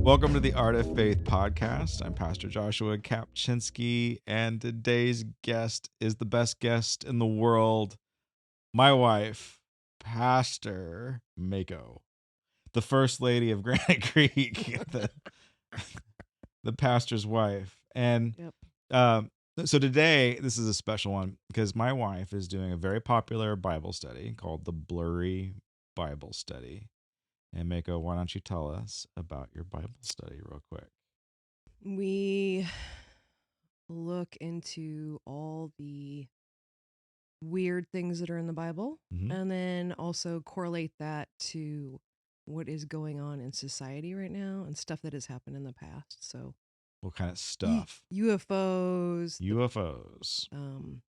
Welcome to the Art of Faith podcast. I'm Pastor Joshua Kapczynski, and today's guest is the best guest in the world, my wife, Pastor Mako, the First Lady of Granite Creek, the pastor's wife. And Yep. so today, this is a special one because my wife is doing a very popular Bible study called the Blurry Bible Study. And Mako, why don't you tell us about your Bible study real quick? We look into all the weird things that are in the Bible Mm-hmm. and then also correlate that to what is going on in society right now and stuff that has happened in the past. So, What kind of stuff? UFOs, UFOs, um,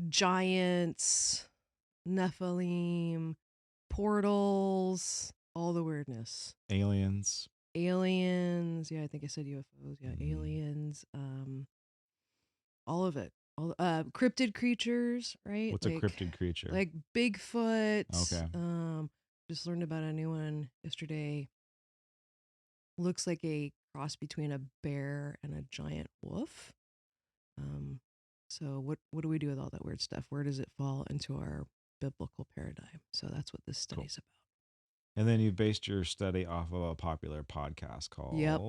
giants, Nephilim, portals, all the weirdness. aliens. Aliens. Yeah, I think I said UFOs. Yeah, Mm. aliens. All of it. All cryptid creatures, right? What's a cryptid creature? Like Bigfoot. Okay. Just learned about a new one yesterday. Looks like a cross between a bear and a giant wolf. So what do we do with all that weird stuff? Where does it fall into our biblical paradigm? So that's what this study's about. And then you based your study off of a popular podcast called. Yep.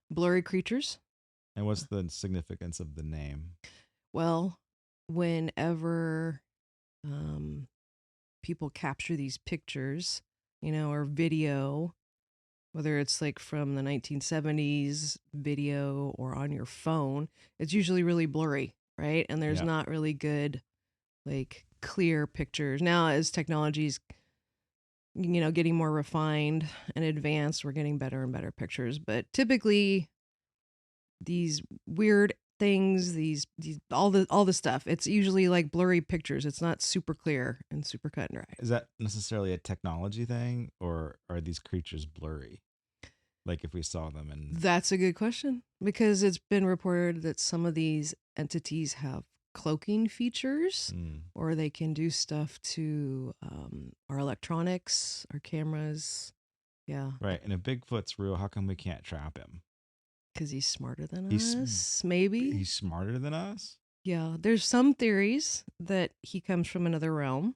Blurry Creatures. And what's the significance of the name? Well, whenever people capture these pictures, or video, whether it's like from the 1970s video or on your phone, it's usually really blurry, right? And there's not really good, like, clear pictures. Now, as technology's, getting more refined and advanced, we're getting better and better pictures. But typically, these weird things, these all the stuff, it's usually like blurry pictures. It's not super clear and super cut and dry. Is that necessarily a technology thing, or are these creatures blurry? Like if we saw them and That's a good question, because it's been reported that some of these entities have cloaking features, or they can do stuff to our electronics, our cameras. Yeah. Right. And if Bigfoot's real, how come we can't trap him? Because he's smarter than us, maybe. He's smarter than us? Yeah. There's some theories that he comes from another realm,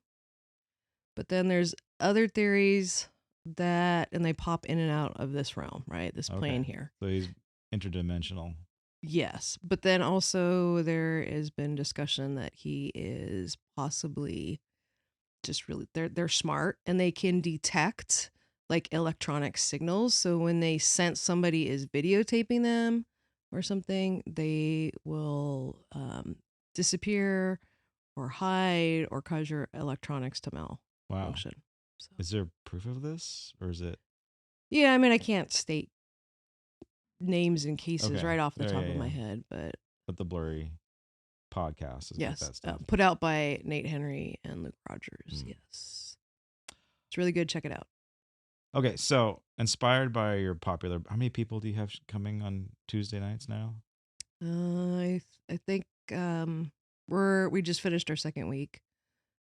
but then there's other theories that, and they pop in and out of this realm, right? This plane here. So he's interdimensional. Yes. But then also there has been discussion that he is possibly just really, they're smart and they can detect like electronic signals. So when they sense somebody is videotaping them or something, they will disappear or hide or cause your electronics to malfunction. Wow. So. Is there proof of this, or is it? Yeah, I mean, I can't state names and cases right off the top of my head, but the Blurry podcast is yes, that stuff. Put out by Nate Henry and Luke Rogers. Yes, it's really good. Check it out. Okay, so inspired by your popular, how many people do you have coming on Tuesday nights now? I think we just finished our second week,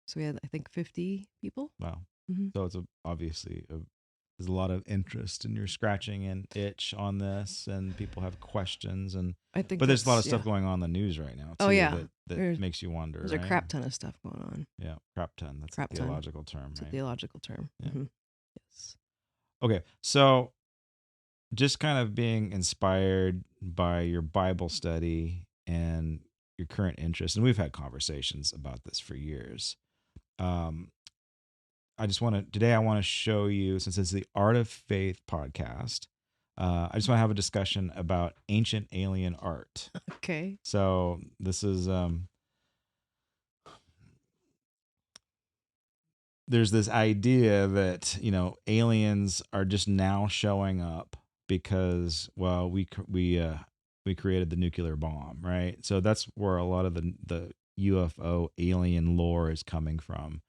so we had, I think, 50 people. Wow. Mm-hmm. So it's obviously there's a lot of interest, and you're scratching an itch on this, and people have questions, and but there's a lot of stuff going on in the news right now too. Oh yeah, that makes you wonder. There's a crap ton of stuff going on. Yeah, crap ton. That's a theological term. It's a theological term. Yeah. Mm-hmm. Yes. Okay, so just kind of being inspired by your Bible study and your current interest, and we've had conversations about this for years. I want to show you, since it's the Art of Faith podcast, I just want to have a discussion about ancient alien art. Okay. So this is, there's this idea that, aliens are just now showing up because, well, we created the nuclear bomb, right? So that's where a lot of the UFO alien lore is coming from.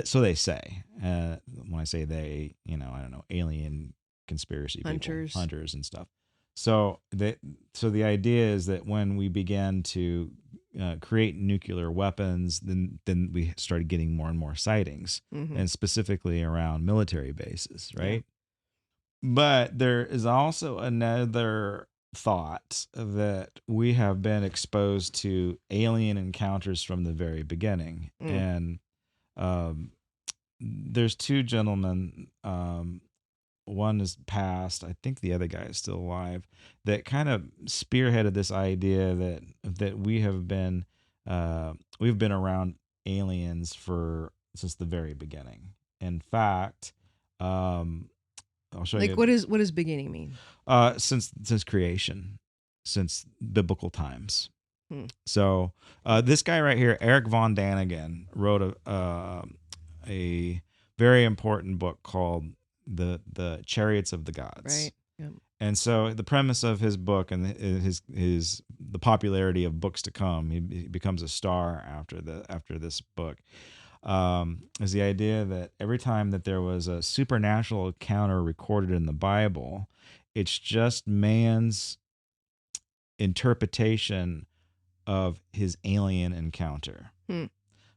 So they say. When I say they, I don't know, alien conspiracy people, hunters and stuff. So the idea is that when we began to create nuclear weapons, then we started getting more and more sightings, and specifically around military bases, right? But there is also another thought that we have been exposed to alien encounters from the very beginning. Mm. And um, there's two gentlemen. One is passed. I think the other guy is still alive. That kind of spearheaded this idea that we've been around aliens for since the very beginning. In fact, um, I'll show Like you. what does beginning mean? Since creation, since biblical times. Hmm. So this guy right here, Eric von Daniken, wrote a very important book called the Chariots of the Gods. Right. Yep. And so the premise of his book and his the popularity of books to come, he becomes a star after this book. Is the idea that every time that there was a supernatural encounter recorded in the Bible, it's just man's interpretation of his alien encounter. Hmm.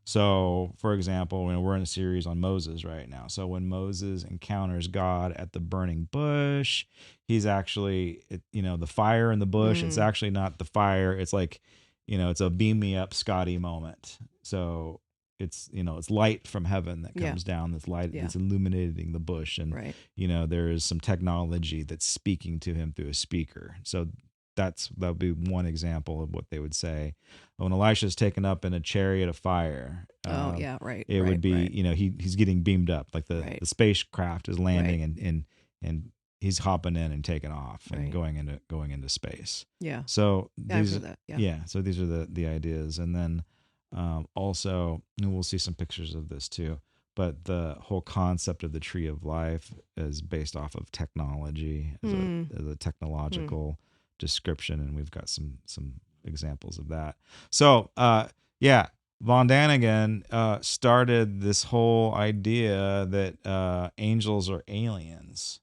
So, for example, when we're in a series on Moses right now. So, when Moses encounters God at the burning bush, he's actually, the fire in the bush. It's Mm. actually not the fire. It's like, it's a beam me up, Scotty moment. So, it's light from heaven that Yeah. comes down. That's light Yeah. that's illuminating the bush, and Right. there is some technology that's speaking to him through a speaker. So that would be one example of what they would say when Elisha's taken up in a chariot of fire. Oh yeah. Right. It Right. would be, Right. he's getting beamed up, like Right. the spacecraft is Right. landing, and he's hopping in and taking off and Right. going into space. Yeah. So Yeah. I've these, heard that. Yeah. yeah, so these are the ideas, and then also, and we'll see some pictures of this too. But the whole concept of the tree of life is based off of technology Hmm. as a Hmm. technological description, and we've got some examples of that. So yeah, Von Daniken started this whole idea that angels are aliens.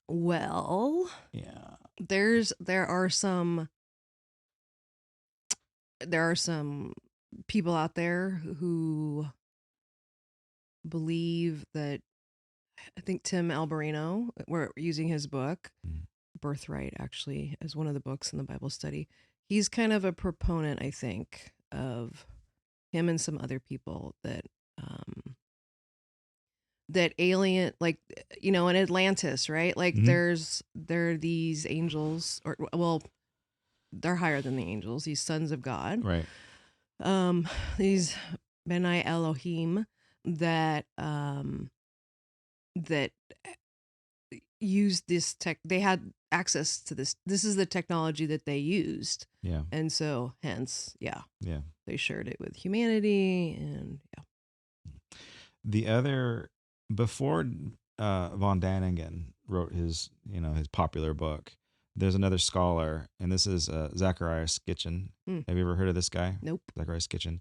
Well, Yeah. there are some people out there who believe that I think Tim Alberino, we're using his book, Mm. Birthright, actually, as one of the books in the Bible study. He's kind of a proponent, I think, of him and some other people that alien, like, in Atlantis, right? Like Hmm. there are these angels, or well, they're higher than the angels, these sons of God, Right. um, these Benai Elohim that that used this tech. They had access to this. This is the technology that they used, Yeah. and so hence, yeah, Yeah. they shared it with humanity, and yeah. The other before Von Daniken wrote his popular book, there's another scholar, and this is Zacharias Skitchen. Mm. Have you ever heard of this guy? Nope. Zacharias Skitchen.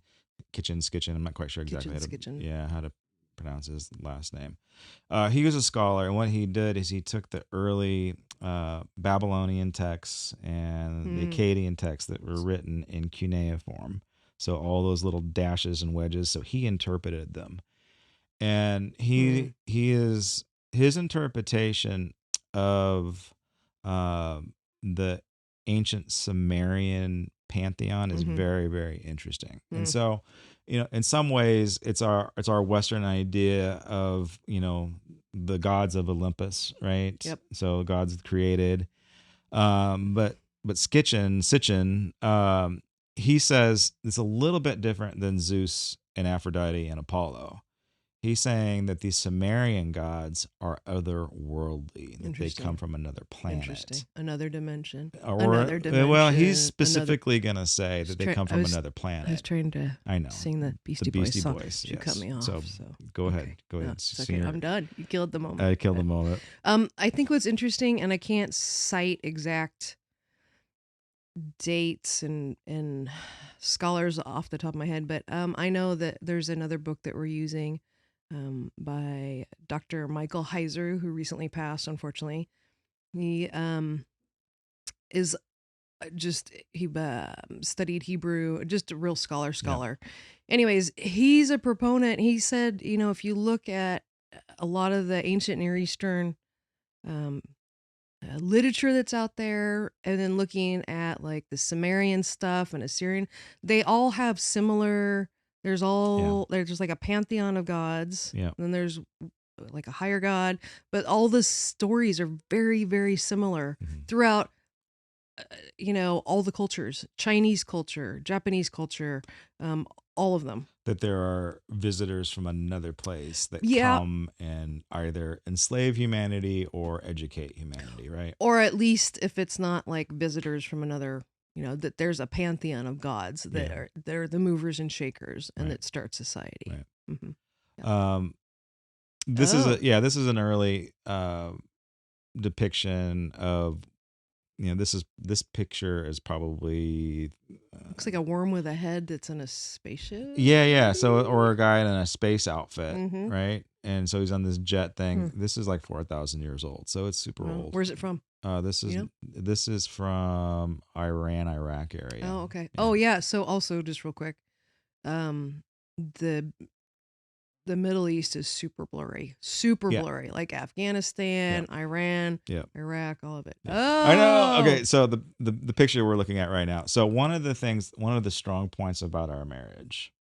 I'm not quite sure exactly Kitchen's kitchen. how to pronounce his last name. He was a scholar, and what he did is he took the early Babylonian texts and the Mm. Akkadian texts that were written in cuneiform. So all those little dashes and wedges. So he interpreted them, and Mm. he is his interpretation of uh, the ancient Sumerian pantheon is Mm-hmm. very, very interesting. And Mm. so, in some ways, it's our Western idea of the gods of Olympus, right? Yep. So gods created, but Sitchin, he says it's a little bit different than Zeus and Aphrodite and Apollo. He's saying that these Sumerian gods are otherworldly, that they come Interesting. from another Interesting. planet. Another dimension. Or, Another well, he's dimension. Another. specifically going to say that they come I from was another I was planet. trying to I know. sing the The Beastie Boys Beastie song. Boys, You cut yes. me off. So So go ahead. okay. Go No, ahead. it's Sing okay. your, I'm done. You killed the moment. I killed the moment. I think what's interesting, and I can't cite exact dates and scholars off the top of my head, but I know that there's another book that we're using by Dr. Michael Heiser, who recently passed, unfortunately. He is just he studied Hebrew, just a real scholar. Yeah. Anyways, he's a proponent. He said, if you look at a lot of the ancient Near Eastern um, literature that's out there, and then looking at like the Sumerian stuff and Assyrian, they all have similar. Yeah. There's like a pantheon of gods, Yeah. and then there's like a higher god, but all the stories are very, very similar Mhm. throughout. All the cultures: Chinese culture, Japanese culture, um, all of them. That there are visitors from another place that Yeah, come and either enslave humanity or educate humanity, right? or at least if it's not like visitors from another, that there's a pantheon of gods that Yeah. are they're the movers and shakers and Right. that start society. Right. Hmm. Yeah. Um, this is Oh, a yeah. This is an early depiction of this picture is probably looks like a worm with a head that's in a spaceship. yeah. So or a Maybe. guy in a space outfit, Mm-hmm. right? And so he's on this jet Hmm. thing. This is like 4,000 years old, so it's super Well, old. where's it from? This is You know? this is from Iran, Iraq area. Oh, okay. Yeah, Oh, yeah. So also, just real quick, um, the the Middle East is super yeah, blurry, like yeah, Afghanistan, Iran, yeah. Iraq, all of it. Yeah. I know. Oh, Okay, so the picture we're looking at right now. So one of the strong points about our marriage,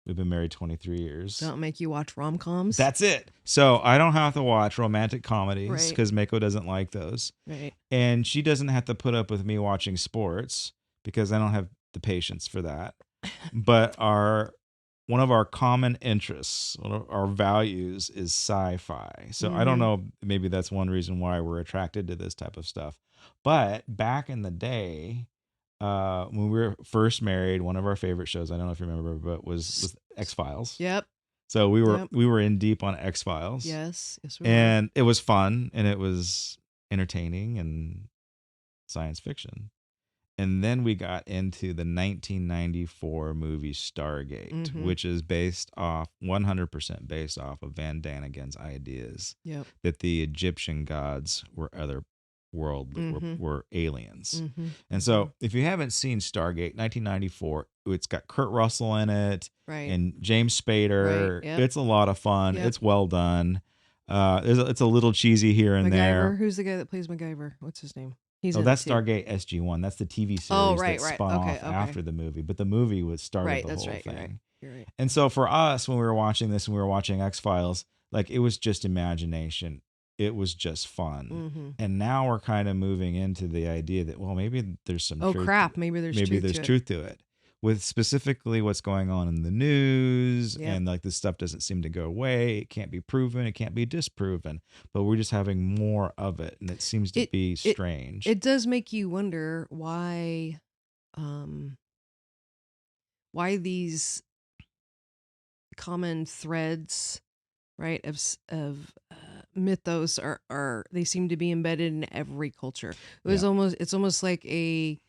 we've been married 23 years. don't make you watch rom-coms. That's it. So I don't have to watch romantic comedies Right, because Mako doesn't like those. right. And she doesn't have to put up with me watching sports because I don't have the patience for that. But our one of our common interests, one of our values is sci-fi. So I don't Mm-hmm. know, maybe that's one reason why we're attracted to this type of stuff. But back in the day, when we were first married, one of our favorite shows, I don't know if you remember, but was X Files. Yep, So we were yep. we were in deep on X Files, Yes, yes, we were. and it was fun and it was entertaining and science fiction. And then we got into the 1994 movie Stargate, Mm-hmm. which is based off 100% based off of Van Daniken's ideas Yep. that the Egyptian gods were other world Mm-hmm. were aliens. Mm-hmm. And Mm-hmm. so if you haven't seen Stargate 1994, it's got Kurt Russell in it Right. and James Right. Spader. Yep. It's a lot of fun. Yep. It's well done. It's a little cheesy here and there. MacGyver. Who's the guy that plays MacGyver? What's his name? He's Oh, in it that's too. Stargate SG-1. That's the TV Oh, series that right, right. spun Okay, off okay. after the movie, but the movie was started Right. the That's whole right. You're right. thing. You're right. And so for us, when we were watching this and we were watching X-Files, like it was just imagination. It was just fun. Mm-hmm. And now we're kind of moving into the idea that, well, maybe there's some Oh truth. crap! Maybe there's Maybe truth there's to it. truth to it. With specifically what's going on in the news, Yep. and like this stuff doesn't seem to go away. It can't be proven. It can't be disproven. But we're just having more of it, and it seems to It be it strange. it does make you wonder um why these common threads, right, of mythos are they seem to be embedded in every culture. Yeah. It's almost like a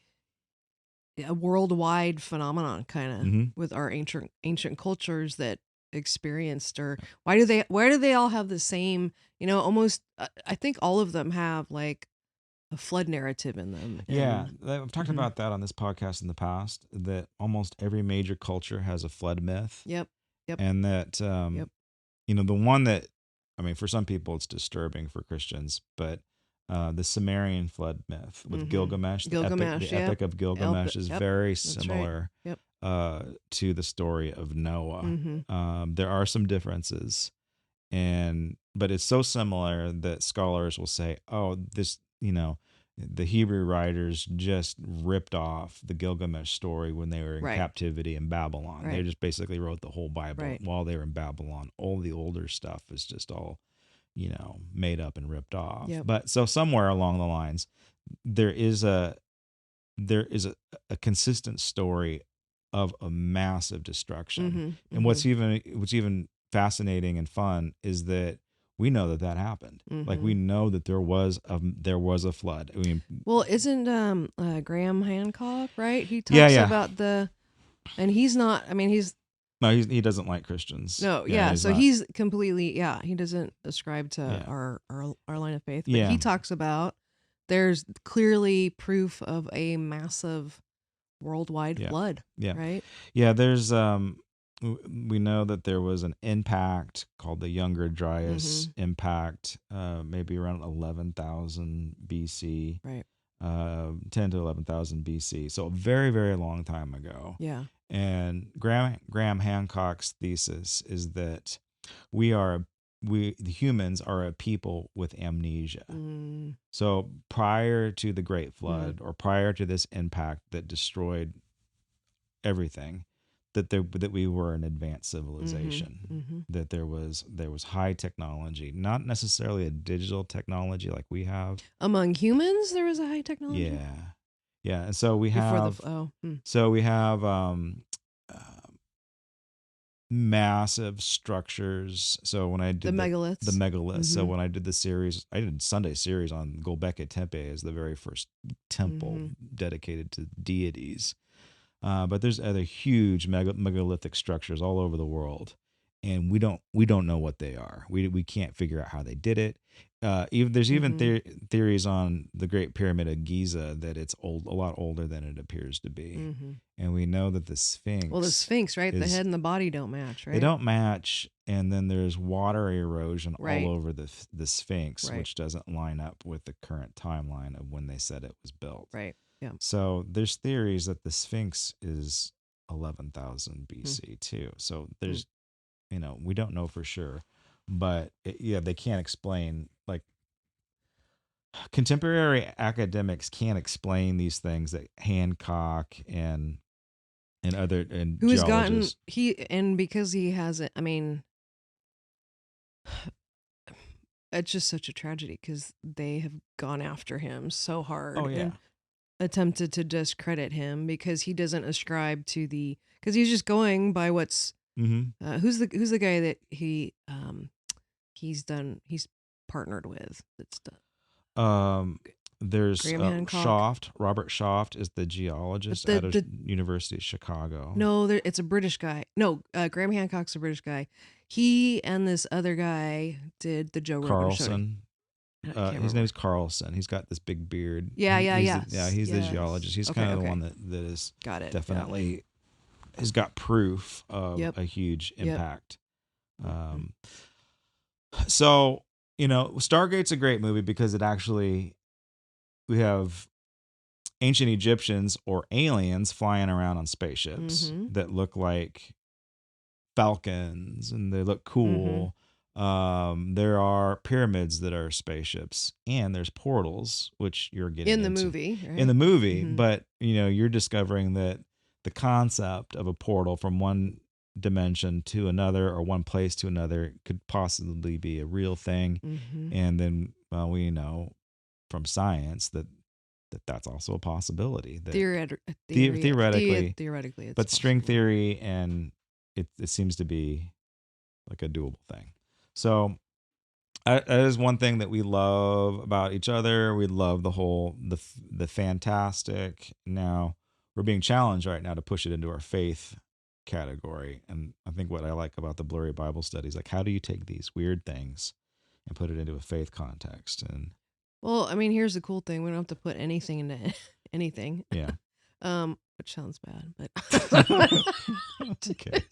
worldwide phenomenon, kind of, Mm-hmm. with our ancient cultures that experienced. Or why do they all have the same, almost, I think all of them have like a flood narrative in them. Yeah, And I've talked mhm. about that on this podcast in the past. That almost every major culture has a flood myth, Yep, yep, and that yep. the one that, I mean, for some people it's disturbing for Christians, but the Sumerian flood myth with Mm-hmm. Gilgamesh, Gilgamesh, the yep. epic of Gilgamesh, is Yep, very that's right. similar Yep. to the story of Noah. Mm-hmm. There are some differences, but it's so similar that scholars will say, oh, this, the Hebrew writers just ripped off the Gilgamesh story when they were in Right, captivity in Babylon. They right, just basically wrote the whole Bible right. while they were in Babylon. All the older stuff is just all, made up and ripped off. Yep. But so somewhere along the lines, there is a there is a consistent story of a massive destruction. Mm-hmm. And Mm-hmm. what's even fascinating and fun is that we know that happened. Like Mm-hmm. we know that there was a flood. I mean, Well, isn't Graham Hancock, right? He yeah, talks yeah. about and he's not. I mean, he's No, he doesn't like Christians. no, Yeah, yeah. he's So not. he's completely, yeah. He doesn't ascribe to Yeah, our line of faith, but yeah, he talks about there's clearly proof of a massive worldwide yeah, flood, yeah, right? yeah. There's we know that there was an impact called the Younger Dryas Mm-hmm. impact, maybe around 11,000 BC, Right. 10 to 11,000 BC. So a very, very long time ago. Yeah. And Graham Hancock's thesis is that we are the humans are a people with amnesia. Mm-hmm. So prior to the Great Mm-hmm. Flood, or prior to this impact that destroyed everything, that we were an advanced Mm-hmm. civilization, Mm-hmm. that there was high technology, not necessarily a digital technology like we have. Among humans, there was a high technology Yeah, yeah, and so we before the have oh so we have uh, massive structures. So when I the did the megaliths. megaliths, so Mm-hmm. when I did the series, I did Sunday series on Gobekli Tepe as the very first temple Mm-hmm. dedicated to deities. But there's other huge megalithic structures all over the world, and we don't know what they are. We can't figure out how they did it. Even there's even Mm-hmm. theories on the Great Pyramid of Giza that it's a lot older than it appears to be, Mm-hmm. and we know that the Well, the Sphinx Sphinx, right? The is head and the body don't match, they right? don't match, and then there's water erosion all Right. over the Sphinx, Right. which doesn't line up with the current timeline of when they said it was built. Right. Yeah. So there's theories that the Sphinx is 11,000 Mm-hmm. BC too. So there's, we don't know for sure, but yeah, they can't explain, like, contemporary academics can't explain these things that Hancock and other and Who has gotten geologists. and because he hasn't. I mean, it's just such a tragedy because they have gone after him so Oh hard yeah. and attempted to discredit him because he doesn't ascribe to the because he's just going by what's Mm-hmm. who's the guy that he's partnered with that's done Um, there's Graham Hancock. Shaft. Robert Shaft is the geologist The out of the University of Chicago. no, it's a British guy. No, Graham Hancock's a British guy. He and this other guy did the Joe Rogan show. Carlson. I can't His name's remember. Carlson. He's got this big beard. Yeah, yeah, Yeah, yes, he's the yes. geologist. He's Okay, kind of the okay, one that is got it. Yeah. definitely has got proof of Yep. a huge Yep. impact. Mm-hmm. Um, so Stargate's a great movie because it actually we have ancient Egyptians or aliens flying around on spaceships Mm-hmm. that look like falcons and they look Mm-hmm. cool. There are pyramids that are spaceships, and there's portals, which you're getting In the into movie, in right? the movie. Mm-hmm. But you're discovering that the concept of a portal from one dimension to another or one place to another could possibly be a real thing. Mm-hmm. And then, well, we know from science that's also a possibility that theoretically, Theoretically, it's but string possible. theory, and it seems to be like a doable thing. So that is one thing that we love about each other. We love the fantastic. Now we're being challenged right now to push it into our faith category, and I think what I like about the blurry Bible studies, like, how do you take these weird things and put it into a faith context? And Well, I mean, here's the cool thing: we don't have to put anything into anything. yeah. Which sounds bad, but Okay.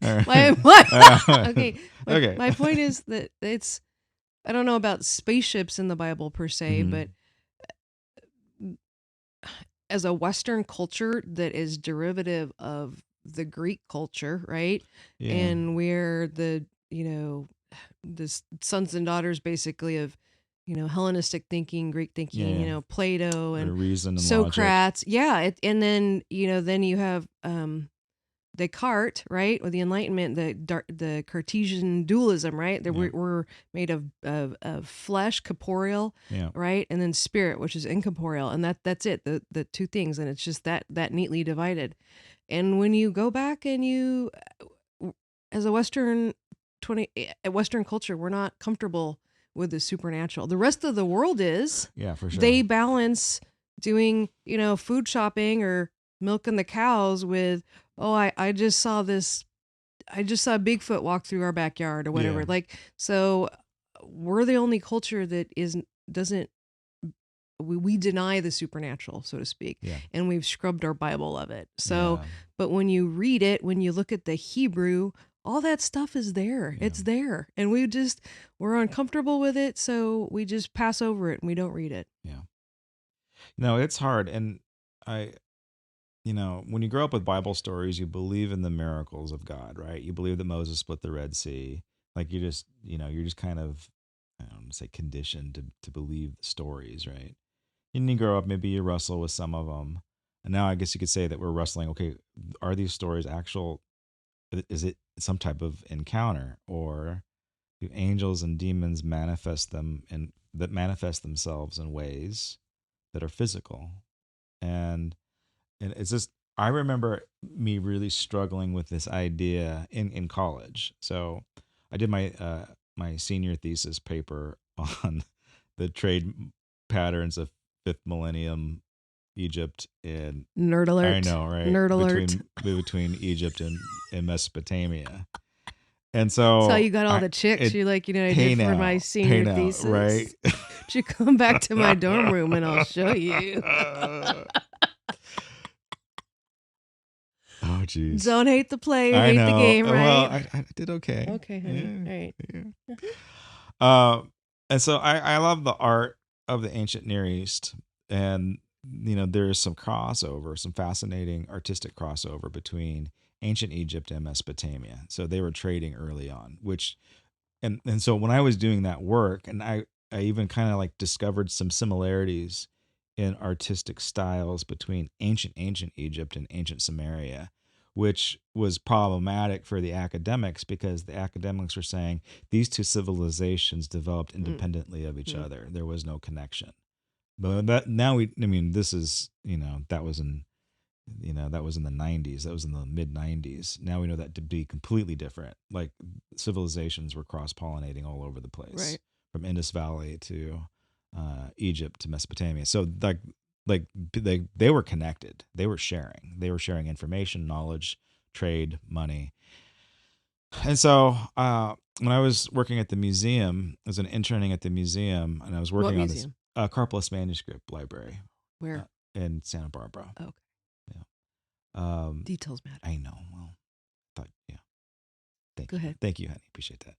All right. my okay. Okay. My point is that it's I don't know about spaceships in the Bible per se, Hmm. but as a Western culture that is derivative of the Greek culture, right? Yeah. And we're the sons and daughters basically of Hellenistic thinking, Greek Yeah. thinking, Yeah. Plato Or and reason and logic. Socrates. Yeah, and then then you have Descartes, right, with the Enlightenment, the Cartesian dualism, right? That Yeah. we're made of flesh, corporeal, Yeah. right, and then spirit, which is incorporeal, and that's it, the two things, and it's just that neatly divided. And when you go back and as a Western culture, we're not comfortable with the supernatural. The rest of the world is. Yeah, for sure. They balance doing, food shopping or milking the cows with, oh, I just saw this. I just saw Bigfoot walk through our backyard or Yeah. whatever. Like, so we're the only culture that doesn't we deny the supernatural, so to speak, Yeah. and we've scrubbed our Bible of it. So, Yeah. but when you read it, when you look at the Hebrew, all that stuff is there. Yeah. It's there. And we're uncomfortable with it. So we just pass over it and we don't read it. Yeah. No, it's hard. And I, when you grow up with Bible stories, you believe in the miracles of God, right? You believe that Moses split the Red Sea. Like you're just kind of, I don't want to say conditioned to believe the stories, right? And you grow up, maybe you wrestle with some of them. And now I guess you could say that we're wrestling, okay, are these stories actual? Is it some type of encounter, or do angels and demons manifest themselves in ways that are physical? And it's just, I remember me really struggling with this idea in college. So I did my senior thesis paper on the trade patterns of fifth millennium Egypt, and Nerd I alert. know, right, Nerd alert. between Egypt and Mesopotamia. And That's how so you got all I the chicks. it You're like, I did for my hey senior now, right? thesis. You come back to my dorm room and I'll show you. Oh, jeez. Don't hate the player, I hate the know. game, Well, right? I did okay. Okay, honey. Yeah, All right. yeah. And so I love the art of the ancient Near East, and there's some crossover, some fascinating artistic crossover between ancient Egypt and Mesopotamia. So they were trading early on, which and so when I was doing that work, and I even kind of like discovered some similarities in artistic styles between ancient Egypt and ancient Samaria, which was problematic for the academics, because the academics were saying these two civilizations developed Mm, independently of each mm. other. There was no connection. But that now I mean, this is, that was in the 90s, that was in the mid 90s. Now we know that to be completely different. Like, civilizations were cross-pollinating all over the place, Right. from Indus Valley to Egypt to Mesopotamia. So they were connected, they were sharing information, knowledge, trade, money. And so when I was working at the museum, I was an interning at the museum, and I was What working on this museum? Carplus Manuscript Library Where? in Santa Barbara. Oh, okay. Yeah. Um, Details matter. I know. Well, thought, yeah. Go ahead. Thank you, honey. Appreciate that.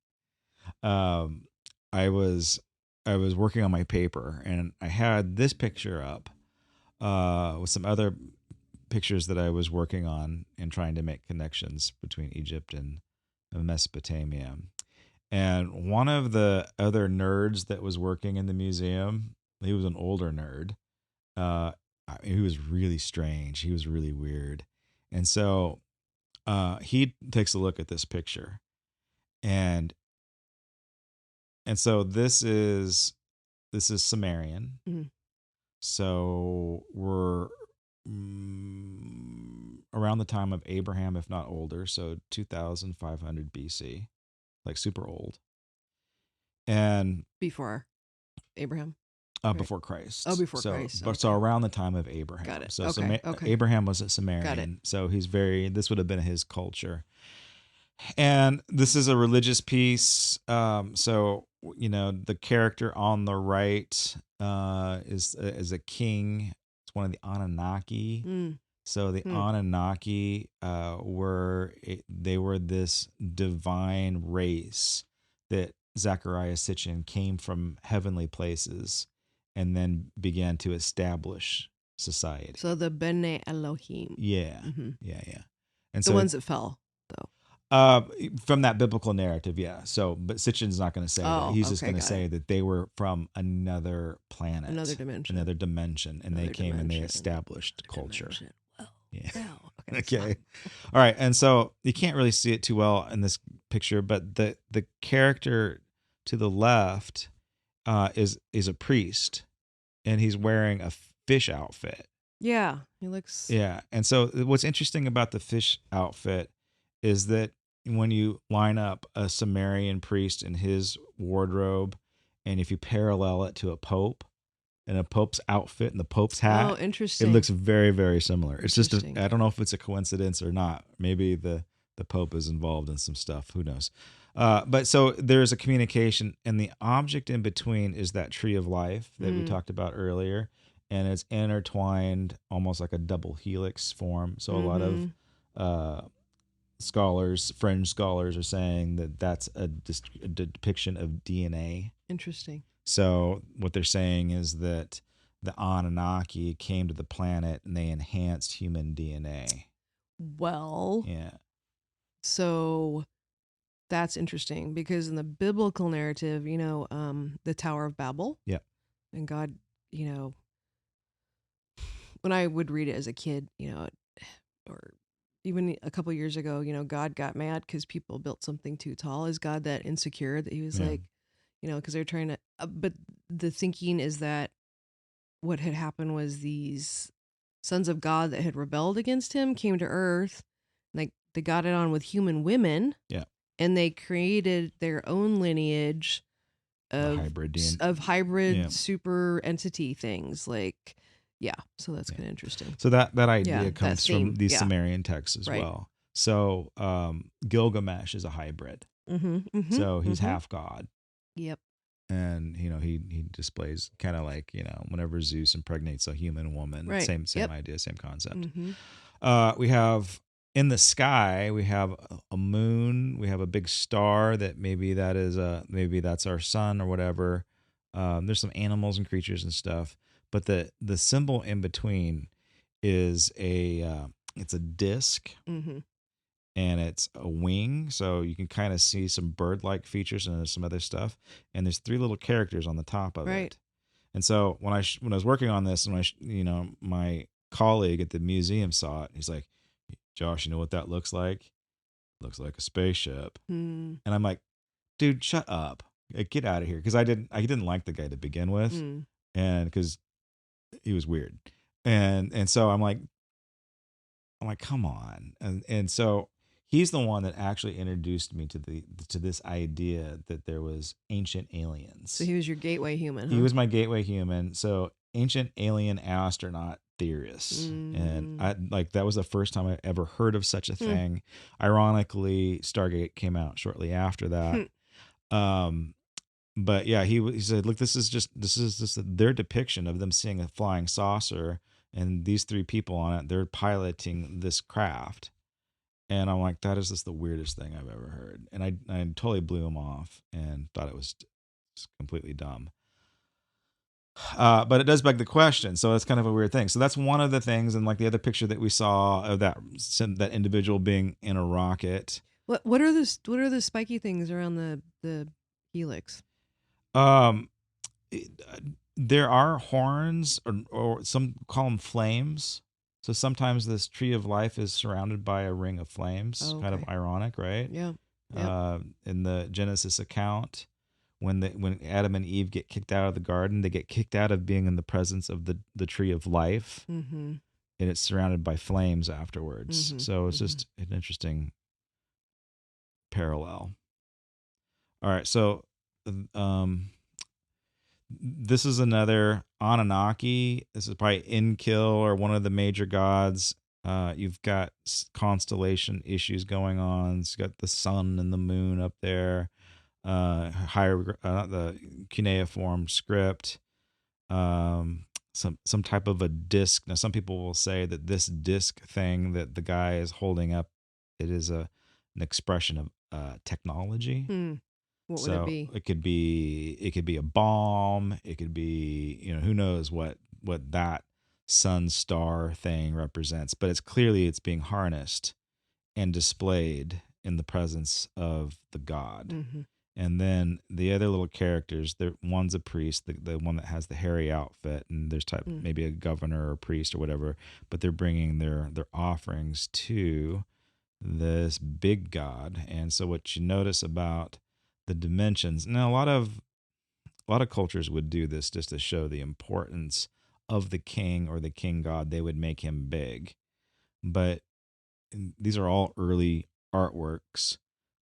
I was I was working on my paper, and I had this picture up with some other pictures that I was working on and trying to make connections between Egypt and Mesopotamia. And one of the other nerds that was working in the museum, he was an older nerd. Uh, he was really strange. He was really weird. And so he takes a look at this picture, and so this is Sumerian. Mhm. So we're around the time of Abraham, if not older. So 2,500 BC, like super old, and Before Abraham. Right. before Oh, Christ. before Christ. So Okay. around the time of Got Abraham. it. So Okay. Okay. Abraham was a Got it. Sumerian. So this would have been his culture. And this is a religious piece. So the character on the right is a king. It's one of the Anunnaki. Mm. So the Hmm. Anunnaki they were this divine race that Zechariah Sitchin came from heavenly places and then began to establish So society. the Bene Elohim. Yeah, Hmm. yeah, yeah. And The so ones that fell, though. uh, from that biblical narrative, yeah. So, but Sitchin's not going to say that. Oh, He's just okay. going to Got it. say that they were from another Another planet, dimension. another dimension, and they Another came and they dimension. established Another culture. dimension. Well, Yeah. well. Okay, that's Okay. fine. All right. And so you can't really see it too well in this picture, but the character to the left is a priest, and he's wearing a fish outfit. Yeah, he looks. Yeah. And so what's interesting about the fish outfit is that when you line up a Sumerian priest in his wardrobe, and if you parallel it to a pope and a pope's outfit and the pope's Oh, hat, it interesting. looks very, very similar. It's just Interesting. I don't know if it's a coincidence or not. Maybe the the Pope is involved in some stuff. Who knows? But so there's a communication, and the object in between is that tree of life that we Mm. talked about earlier, and it's intertwined almost like a double helix form. So a lot of Mm-hmm. uh, scholars, fringe scholars, are saying that that's a depiction of DNA. Interesting. So what they're saying is that the Anunnaki came to the planet and they enhanced human DNA. Well, Yeah. so that's interesting because in the biblical narrative, the Tower of Babel Yeah. and God, when I would read it as a kid, or even a couple years ago, God got mad because people built something too tall. Is God that insecure that he was Yeah. like, because they're trying to, but the thinking is that what had happened was these sons of God that had rebelled against him came to earth, like they got it on with human women, Yeah. and they created their own lineage The of hybrid DNA. Yeah. hybrid super entity things like, yeah, so that's Yeah. kind of interesting. So that Yeah, idea that comes from theme. these Yeah. Sumerian texts as Right. well. So Gilgamesh is a hybrid. Mm-hmm. Mm-hmm. So he's Mm-hmm. half god. Yep. And he displays kind of like, whenever Zeus impregnates a human woman, Right. same Yep. idea, same concept. Mm-hmm. We have in the sky, we have a moon, we have a big star that maybe that's our sun or whatever. There's some animals and creatures and stuff, but the symbol in between is it's a disc, Mm-hmm. and it's a wing, so you can kind of see some bird-like features and there's some other stuff, and there's three little characters on the top of Right. it. And so when I was working on this, and my colleague at the museum saw it, he's like, Josh, you know what that looks like? Looks like a spaceship. Mm. And I'm like, dude, shut up. Get out of here. Because I didn't like the guy to begin with, Mm. and because he was weird. And so I'm like, come on. And so he's the one that actually introduced me to this idea that there was ancient So aliens. he was your gateway human, He huh? was my gateway human. So ancient alien astronaut theorists. And Mm. I like that was the first time I ever heard of such a Hmm. thing. Ironically, Stargate came out shortly after that. Um, but yeah, he said, look, this is their depiction of them seeing a flying saucer and these three people on it. They're piloting this craft. And I'm like, that is just the weirdest thing I've ever heard. And I totally blew him off and thought it was just completely dumb. But it does beg the question. So it's kind of a weird thing. So that's one of the things. And like the other picture that we saw of that individual being in a rocket. What are the spiky things around the helix? Um, it- uh, there are horns, or some call them flames. So sometimes this tree of life is surrounded by a ring of flames. Oh, Kind of okay. ironic, right? Yeah. Yep. In the Genesis account, when Adam and Eve get kicked out of the garden, they get kicked out of being in the presence of the tree of life, Mm-hmm. and it's surrounded by flames afterwards. Mm-hmm. So it's Mm-hmm. just an interesting parallel. All right, so um, this is another Anunnaki. This is probably Inkill or one of the major gods. You've got constellation issues going on. It's got the sun and the moon up there. Higher the cuneiform script. Some type of a disc. Now, some people will say that this disc thing that the guy is holding up, it is an expression of technology. Hmm. What would it So be? it could be a bomb. It could be, who knows what that sun star thing represents. But it's being harnessed and displayed in the presence of the god. Mm-hmm. And then the other little characters, one's a priest, the one that has the hairy outfit, and there's Mm. maybe a governor or a priest or whatever, but they're bringing their offerings to this big god. And so what you notice about the dimensions, now a lot of cultures would do this just to show the importance of the king or the king god. They would make him big. But these are all early artworks.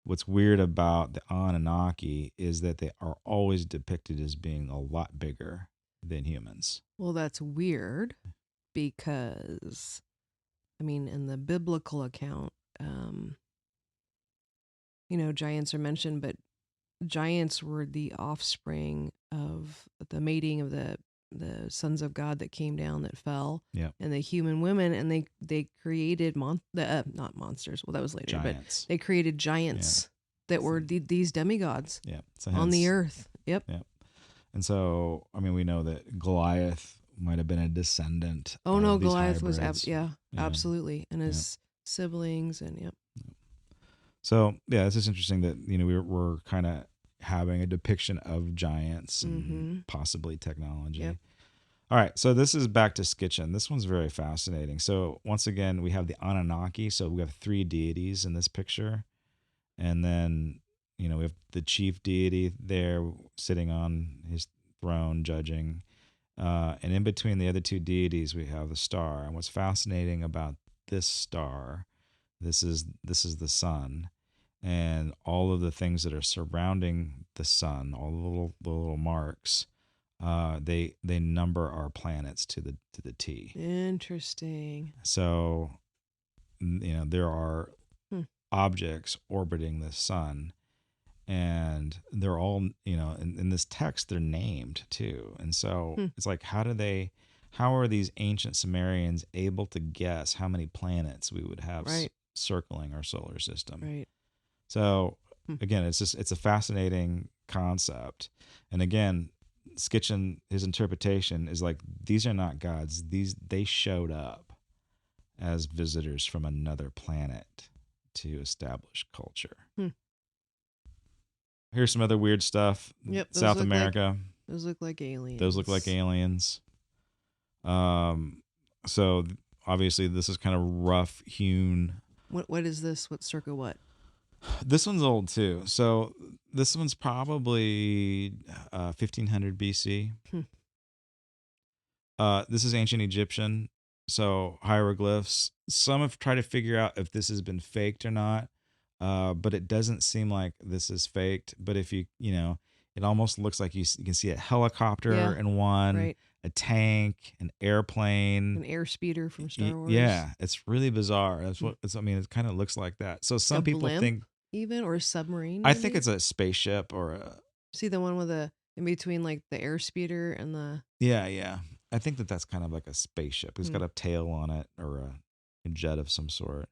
What's weird about the Anunnaki is that they are always depicted as being a lot bigger than humans. Well, that's weird because, I mean, in the biblical account, um, giants are mentioned, but giants were the offspring of the mating of the sons of God that came down that fell, Yep. and the human women, and they created not monsters. Well, that was later, but Giants. they created Yeah. giants that were these demigods Yeah. So on the hence, earth. Yep. yeah. And so, I mean, we know that Goliath might have been a descendant Oh no, of these Goliath was hybrids. yeah, Yeah. absolutely, and Yeah. his siblings, and yep. So, yeah, it's just interesting that, we're kind of having a depiction of giants and Mm-hmm. possibly technology. Yep. All right, so this is back to Skitchin. This one's very fascinating. So once again, we have the Anunnaki. So we have three deities in this picture, and then we have the chief deity there sitting on his throne, judging. And in between the other two deities, we have the star. And what's fascinating about this star, this is the sun, and all of the things that are surrounding the sun, all the little marks, they number our planets to the T. Interesting. So there are Hmm. objects orbiting the sun, and they're all in this text they're named too. And so Hmm. it's like, how are these ancient Sumerians able to guess how many planets we would have Right. circling our solar system? Right. So Hmm. again, it's a fascinating concept. And again, Skitchin, his interpretation is like, these are not gods. They showed up as visitors from another planet to establish culture. Hmm. Here's some other weird stuff. Yep. South America, Those look like aliens. those look like aliens. So obviously this is kind of rough hewn. What is this? What circa what? This one's old too. So this one's probably 1500 BC. Hmm. This is ancient Egyptian. So hieroglyphs. Some have tried to figure out if this has been faked or not. But it doesn't seem like this is faked. But if it almost looks like you can see a helicopter Yeah. in one, Right. a tank, an airplane. An air speeder from Star Wars. Yeah, it's really bizarre. That's Hmm. what it's. I mean, it kind of looks like that. So some A people blimp, think. even, or a submarine. I think Maybe. it's a spaceship or a. See the one with the in between, like the air speeder and the. Yeah, yeah. I think that's kind of like a spaceship. It's Hmm. got a tail on it or a jet of some sort.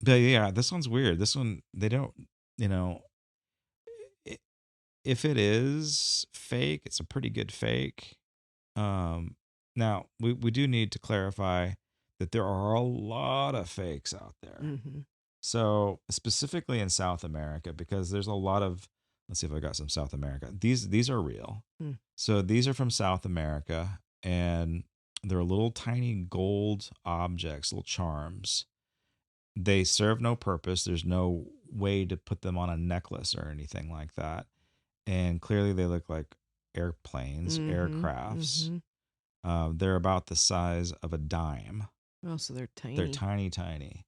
But yeah, this one's weird. This one, they don't, you know, I if it is fake, it's a pretty good fake. Now we do need to clarify that there are a lot of fakes out there. Mm-hmm. So specifically in South America, because there's a lot of, let's see if I got some South America. These are real. Hmm. So these are from South America, and they're little tiny gold objects, little charms. They serve no purpose. There's no way to put them on a necklace or anything like that. And clearly they look like airplanes, Mm-hmm. aircrafts. Mm-hmm. They're about the size of a dime. Oh, so they're tiny. They're tiny, tiny.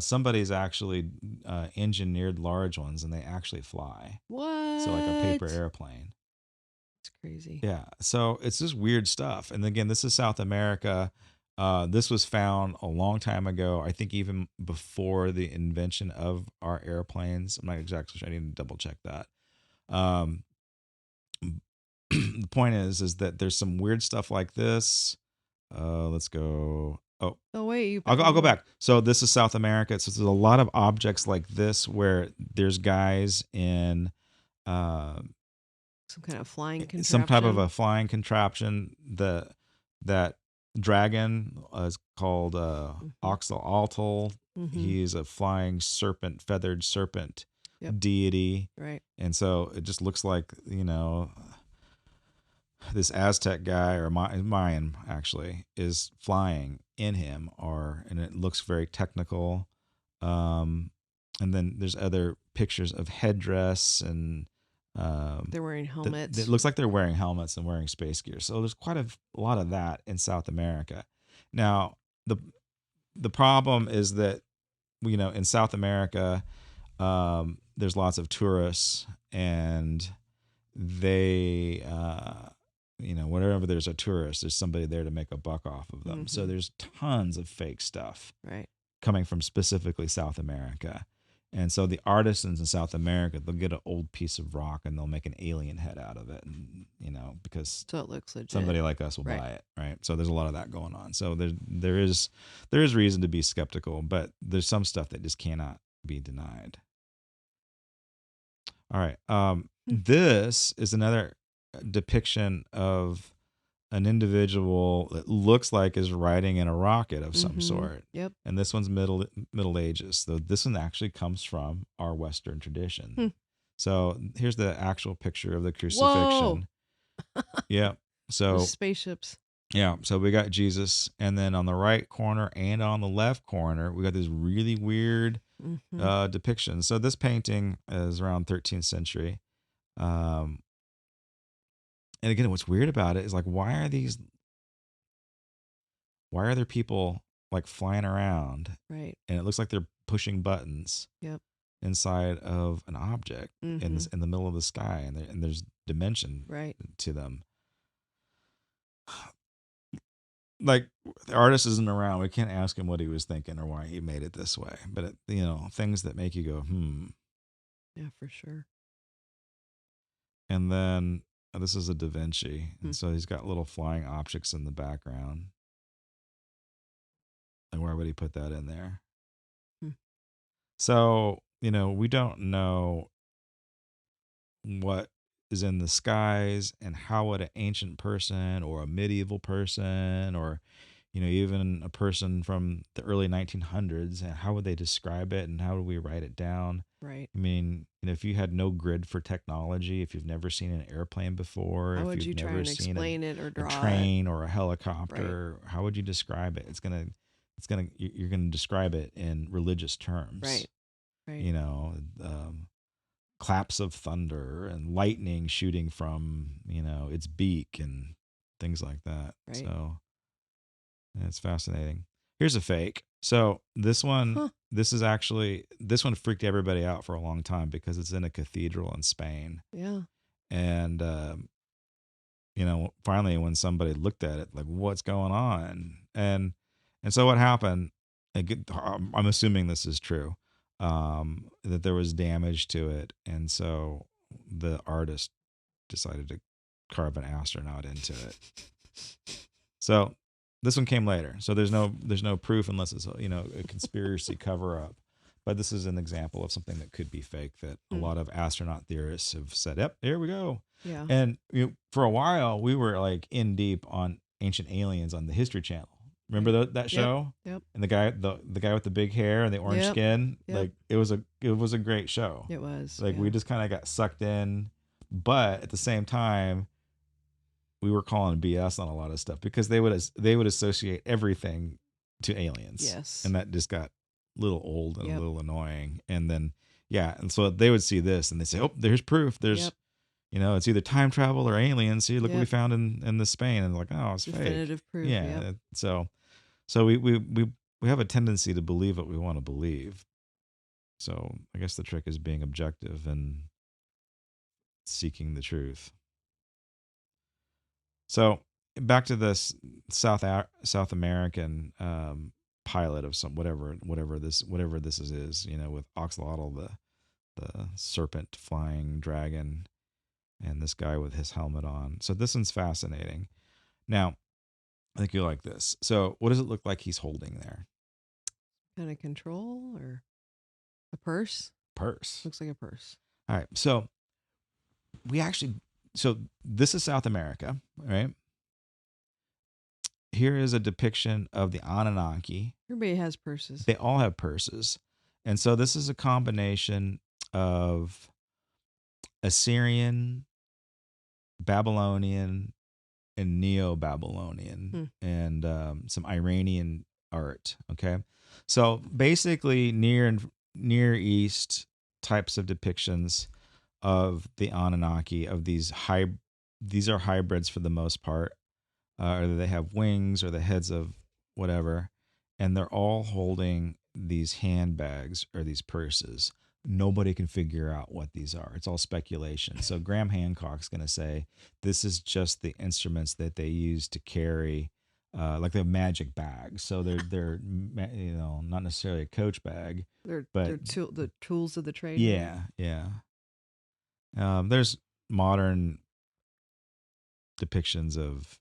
Somebody's actually engineered large ones, and they actually fly. What? So like a paper airplane. It's crazy. Yeah. So it's just weird stuff. And again, this is South America. This was found a long time ago. I think even before the invention of our airplanes. I'm not exactly sure. I need to double check that. Um, the point is that there's some weird stuff like this. Let's go. Oh, Oh wait, you. I'll go back. So this is South America. So there's a lot of objects like this where there's guys in uh, Some kind of flying contraption. some type of a flying contraption. That dragon is called Oxalotl. Mm-hmm. He's a flying serpent, feathered serpent Yep. deity, Right. and so it just looks like this Aztec guy or Mayan actually is flying in him, and it looks very technical. And then there's other pictures of headdress and They're wearing helmets. it looks like they're wearing helmets and wearing space gear. So there's quite a lot of that in South America. Now the problem is that in South America there's lots of tourists, and they whenever there's a tourist, there's somebody there to make a buck off of them. So Mhm. there's tons of fake stuff Right. coming from specifically South America. And so the artisans in South America, they'll get an old piece of rock and they'll make an alien head out of it, and because So it looks legit. somebody like us will Right. buy it, right? So there's a lot of that going on. So there is reason to be skeptical, but there's some stuff that just cannot be denied. All right. Hmm. This is another depiction of an individual that looks like is riding in a rocket of some Mm-hmm. sort. Yep. And this one's Middle Ages. So this one actually comes from our Western tradition. Hmm. So here's the actual picture of the Whoa! crucifixion. Yeah. Those So spaceships. yeah. So we got Jesus, and then on the right corner and on the left corner, we got this really weird Mm-hmm. depictions. So this painting is around 13th century. Um, and again, what's weird about it is like, why are there people like flying around, Right. and it looks like they're pushing buttons Yep. inside of an object Mm-hmm. in the middle of the sky, and there's dimension Right. to them. Like the artist isn't around, we can't ask him what he was thinking or why he made it this way. But things that make you go, hmm. Yeah, for sure. And then this is a Da Vinci, Hmm. and so he's got little flying objects in the background. And why would he put that in there? Hmm. So we don't know what is in the skies, and how would an ancient person or a medieval person, or even a person from the early 1900s, and how would they describe it, and how do we write it down? Right. I mean, if you had no grid for technology, if you've never seen an airplane before, How if would you've you try never and seen explain it or a draw it? train or a Right. helicopter, how would you describe it? You're gonna describe it in religious terms, Right. Right. you know, claps of thunder and lightning shooting from its beak and things like that. Right. So it's fascinating. Here's a fake. So this one freaked everybody out for a long time because it's in a cathedral in Spain. Yeah. And finally when somebody looked at it, like, what's going on? And so what happened, I'm assuming this is true, that there was damage to it, and so the artist decided to carve an astronaut into it. So this one came later. So there's no proof unless it's a conspiracy cover up. But this is an example of something that could be fake that a Hmm. lot of astronaut theorists have said, "Yep, here we go." Yeah. And for a while we were like in deep on Ancient Aliens on the History Channel. Remember Right. that Yep. show? Yep. And the guy with the big hair and the orange Yep. skin, Yep. like it was a great show. It was. Like we Yeah. just kind of got sucked in, but at the same time we were calling BS on a lot of stuff because they would associate everything to aliens, Yes. and that just got a little old and a Yep. little annoying. And then and so they would see this and they say, "Oh, there's proof. There's Yep. it's either time travel or aliens. See, look what we Yep. found in the Spain." And they're like, "Oh, it's fake." Definitive proof. Yep. Yeah. So we have a tendency to believe what we want to believe. So I guess the trick is being objective and seeking the truth. So back to this South American pilot of some whatever this is, with Oxalotl, the serpent flying dragon, and this guy with his helmet on. So this one's fascinating. Now, I think you'll like this. So what does it look like he's holding there? Kind of control or a purse. Purse. Looks like a purse. All right. So we actually so this is South America, right? Here is a depiction of the Anunnaki. Everybody has purses. They all have purses. And so this is a combination of Assyrian, Babylonian, and Neo Babylonian, Hmm. and some Iranian art. Okay. So basically, Near East types of depictions of the Anunnaki, of these are hybrids for the most part, or they have wings or the heads of whatever, and they're all holding these handbags or these purses. Nobody can figure out what these are. It's all speculation. So Graham Hancock's going to say this is just the instruments that they use to carry like they have magic bags. So not necessarily a Coach bag, but The tools of the trade, right? yeah, yeah. There's modern depictions of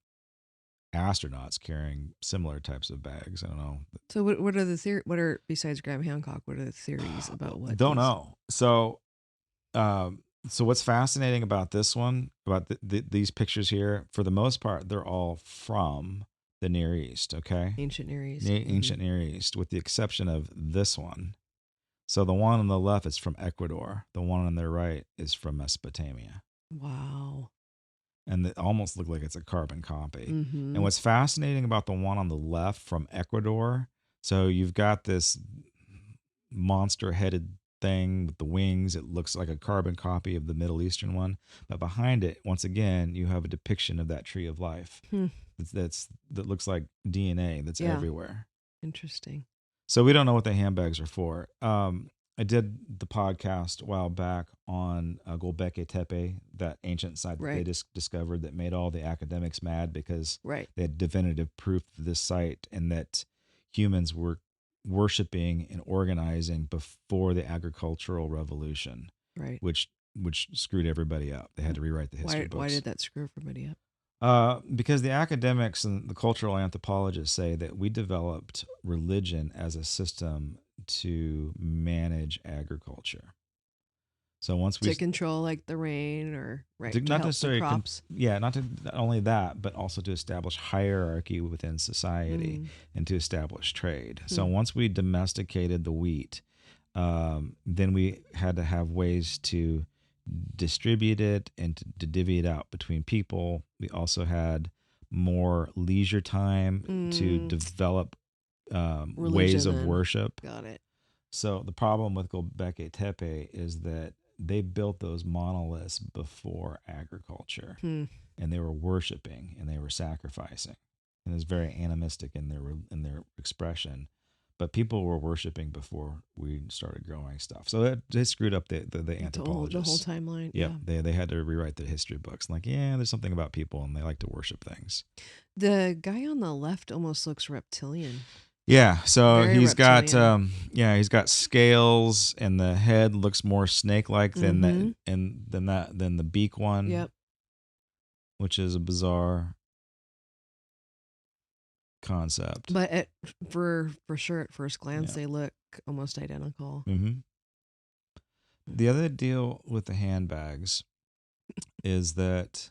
astronauts carrying similar types of bags. I don't know. So what are the what are, besides Graham Hancock, what are the theories about what Don't these know. Um, so what's fascinating about this one, about these pictures here, for the most part, they're all from the Near East. Okay, ancient Near East? Ancient Near East, with the exception of this one. So the one on the left is from Ecuador. The one on the right is from Mesopotamia. Wow. And it almost look like it's a carbon copy. And Mm-hmm. what's fascinating about the one on the left from Ecuador, so you've got this monster headed thing with the wings. It looks like a carbon copy of the Middle Eastern one. But behind it, once again, you have a depiction of that tree of life. Hmm. That looks like DNA that's Yeah. everywhere. Interesting. So we don't know what the handbags are for. I did the podcast a while back on Gobekli Tepe, that ancient site that they Right. just discovered that made all the academics mad because Right. they had definitive proof of this site and that humans were worshiping and organizing before the agricultural revolution, Right. which screwed everybody up. They had to rewrite the history Why books. did that screw everybody up? Because the academics and the cultural anthropologists say that we developed religion as a system to manage agriculture. So once we To control like the rain, or right, to not help the necessarily crops. not only that, but also to establish hierarchy within society Mm. and to establish trade. So Hmm. once we domesticated the wheat, then we had to have ways to distribute it and to divvy it out between people. We also had more leisure time to Mm. develop ways Religion of then. worship. Got it. So the problem with Gobekli Tepe is that they built those monoliths before agriculture, Hmm. and they were worshiping and they were sacrificing, and it was very animistic in their expression. But people were worshiping before we started growing stuff, so that they screwed up the The whole anthropologists. timeline. Yep, Yeah. they had to rewrite the history books. Like, yeah, there's something about people, and they like to worship things. The guy on the left almost looks reptilian. Yeah, so Very reptilian. he's got scales, and the head looks more snake-like than that, Mm-hmm. and than the beak one, Yep. which is a bizarre concept. But for sure, at first glance, Yeah. they look almost identical. hmm The other deal with the handbags is that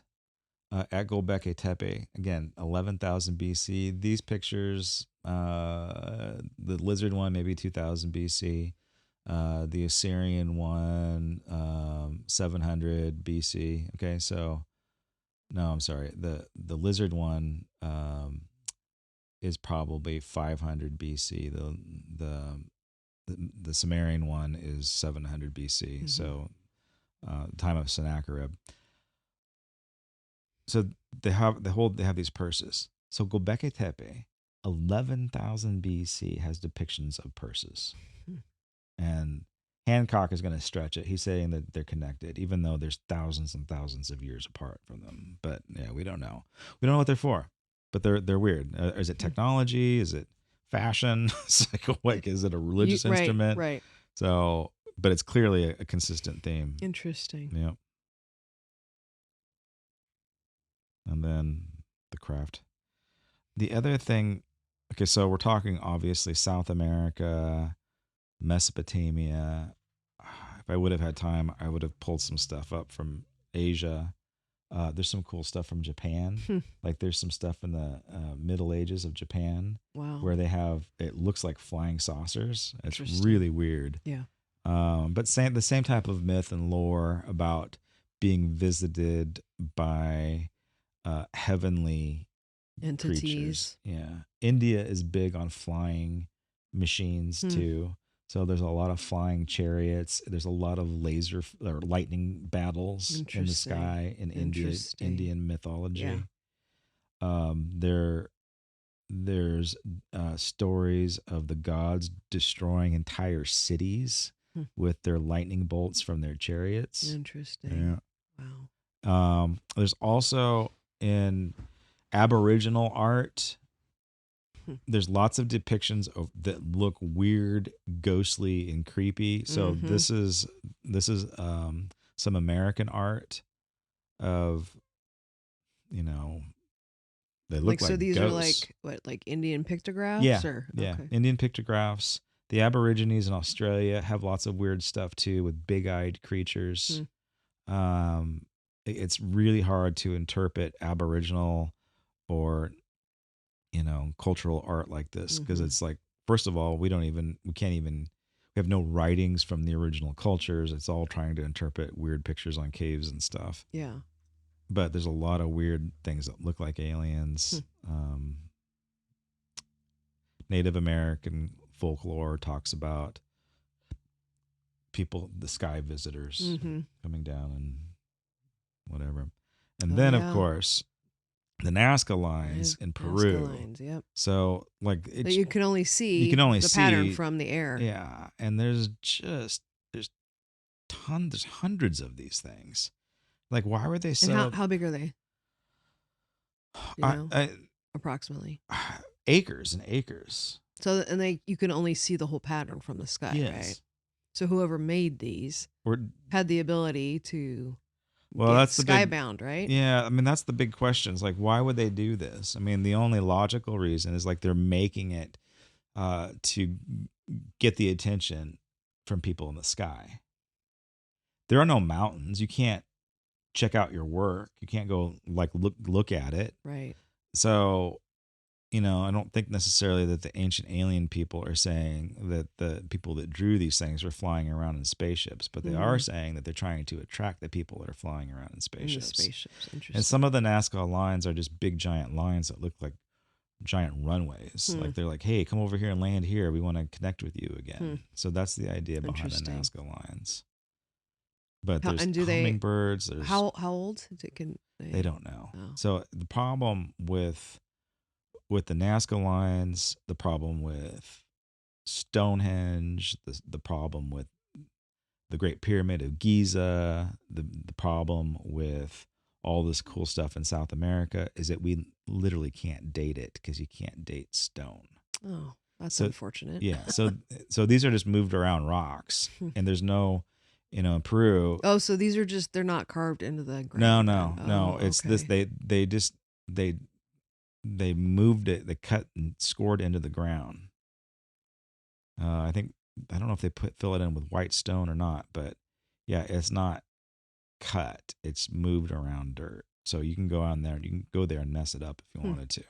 at Gobekli Tepe, again, 11,000 BC. These pictures, the lizard one, maybe 2,000 BC. The Assyrian one, 700 BC. Okay, so no, I'm sorry. The lizard one is probably 500 BC. The Sumerian one is 700 BC. Mm-hmm. So time of Sennacherib. So they have these purses. So Gobekli Tepe, 11,000 BC has depictions of purses, and Hancock is going to stretch it. He's saying that they're connected, even though there's thousands and thousands of years apart from them. But yeah, we don't know. We don't know what they're for, but they're weird. Is it technology? Is it fashion? It's like is it a religious Right. instrument? Right. So, but it's clearly a consistent theme. Interesting. Yeah. And then the craft. The other thing, okay, so we're talking obviously South America, Mesopotamia. If I would have had time, I would have pulled some stuff up from Asia. There's some cool stuff from Japan. Hmm. Like there's some stuff in the Middle Ages of Japan Wow. where they have, it looks like flying saucers. It's Interesting. really weird. Yeah. But the same type of myth and lore about being visited by heavenly Entities. creatures. Yeah. India is big on flying machines too. So there's a lot of flying chariots. There's a lot of laser or lightning battles in the sky in Indian mythology. Yeah. There's stories of the gods destroying entire cities with their lightning bolts from their chariots. Interesting. Yeah. Wow. There's also in Aboriginal art, there's lots of depictions of that look weird, ghostly, and creepy. So Mm-hmm. this is some American art of, you know, they Like, look so like these are ghosts. like what, like Indian pictographs Yeah, or yeah. okay. Indian pictographs. The Aborigines in Australia have lots of weird stuff too, with big-eyed creatures. Hmm. Um, it's really hard to interpret Aboriginal or, cultural art like this, because Mm-hmm. it's like, first of all, we can't even, we have no writings from the original cultures. It's all trying to interpret weird pictures on caves and stuff. Yeah. But there's a lot of weird things that look like Hmm. aliens. Native American folklore talks about people, the sky visitors Mm-hmm. coming down and whatever. And Oh then, of yeah. course, the Nazca Nice lines in Nazca Peru. lines. Yep. So, like, That it's, you can only you see can only the pattern see, from the air. yeah. And there's there's hundreds of these things. Like, why were they And how so, how big are they? You I, know, I, approximately. acres and acres? So and they you can only see the whole pattern from the sky, right? Yes. So whoever made these Or, had the ability to well, get that's the big, skybound, right? yeah, I mean, that's the big question. It's like, why would they do this? I mean, the only logical reason is like they're making it to get the attention from people in the sky. There are no mountains. You can't check out your work. You can't go like look at it. Right. So, I don't think necessarily that the ancient alien people are saying that the people that drew these things are flying around in spaceships, but they are Mm-hmm. saying that they're trying to attract the people that are flying around in In the spaceships. spaceships. And Interesting. some of the Nazca lines are just big giant lines that look like giant runways. Hmm. Like they're like, "Hey, come over here and land here. We want to connect with you Hmm. again." So that's the idea behind the Interesting. Nazca lines. But How there's and do they hummingbirds. There's how old is it can They they don't know. oh. So the problem with the Nazca lines, the problem with Stonehenge, the problem with the Great Pyramid of Giza, the problem with all this cool stuff in South America is that we literally can't date it because you can't date stone. Oh, that's So unfortunate. yeah, so these are just moved around rocks, and there's no, in Peru. Oh, so these are just they're not carved into the No, ground then. no, no. Oh, It's this. okay. They they moved it. They cut and scored into the ground. I think, I don't know if they fill it in with white stone or not, but yeah, it's not cut. It's moved around dirt. So you can go on there. You can go there and mess it up if you Hmm. wanted to.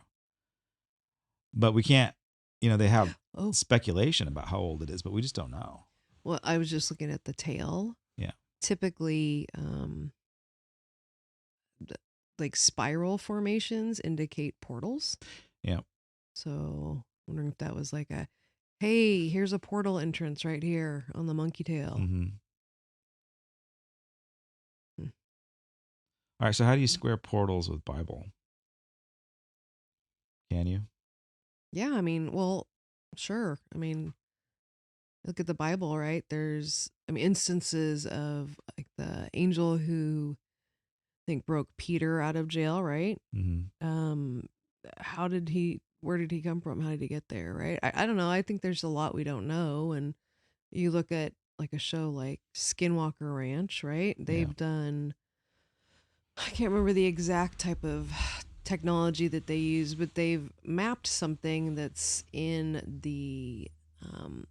But we can't. They have Oh, speculation about how old it is, but we just don't know. well, I was just looking at the tail. Yeah. Typically, like spiral formations indicate portals. Yeah. So, wondering if that was like a, hey, here's a portal entrance right here on the monkey tail. Mm-hmm. Hmm. All right. So how do you square portals with Bible? Can you? Yeah, I mean, well, sure. I mean, look at the Bible, right? There's, I mean, instances of like the angel who I think broke Peter out of jail, right? Mm-hmm. Um, how did he? Where did he come from? How did he get there? Right? I don't know. I think there's a lot we don't know, and you look at like a show like Skinwalker Ranch, right? Yeah. They've done. I can't remember the exact type of technology that they use, but they've mapped something that's in the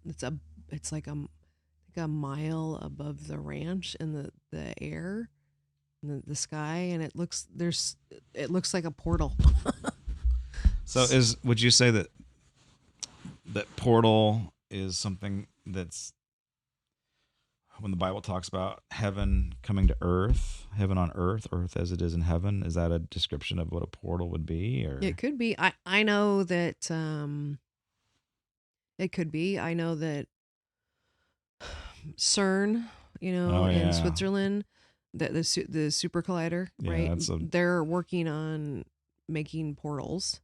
it's a it's like a mile above the ranch in the air, in the sky, and it looks like a portal. So would you say that portal is something that's, when the Bible talks about heaven coming to earth, heaven on earth, earth as it is in heaven, is that a description of what a portal would be? It Or could be. I know that it could be. I know that CERN, oh in yeah, Switzerland, the super collider, yeah, right? that's a, They're working on making portals.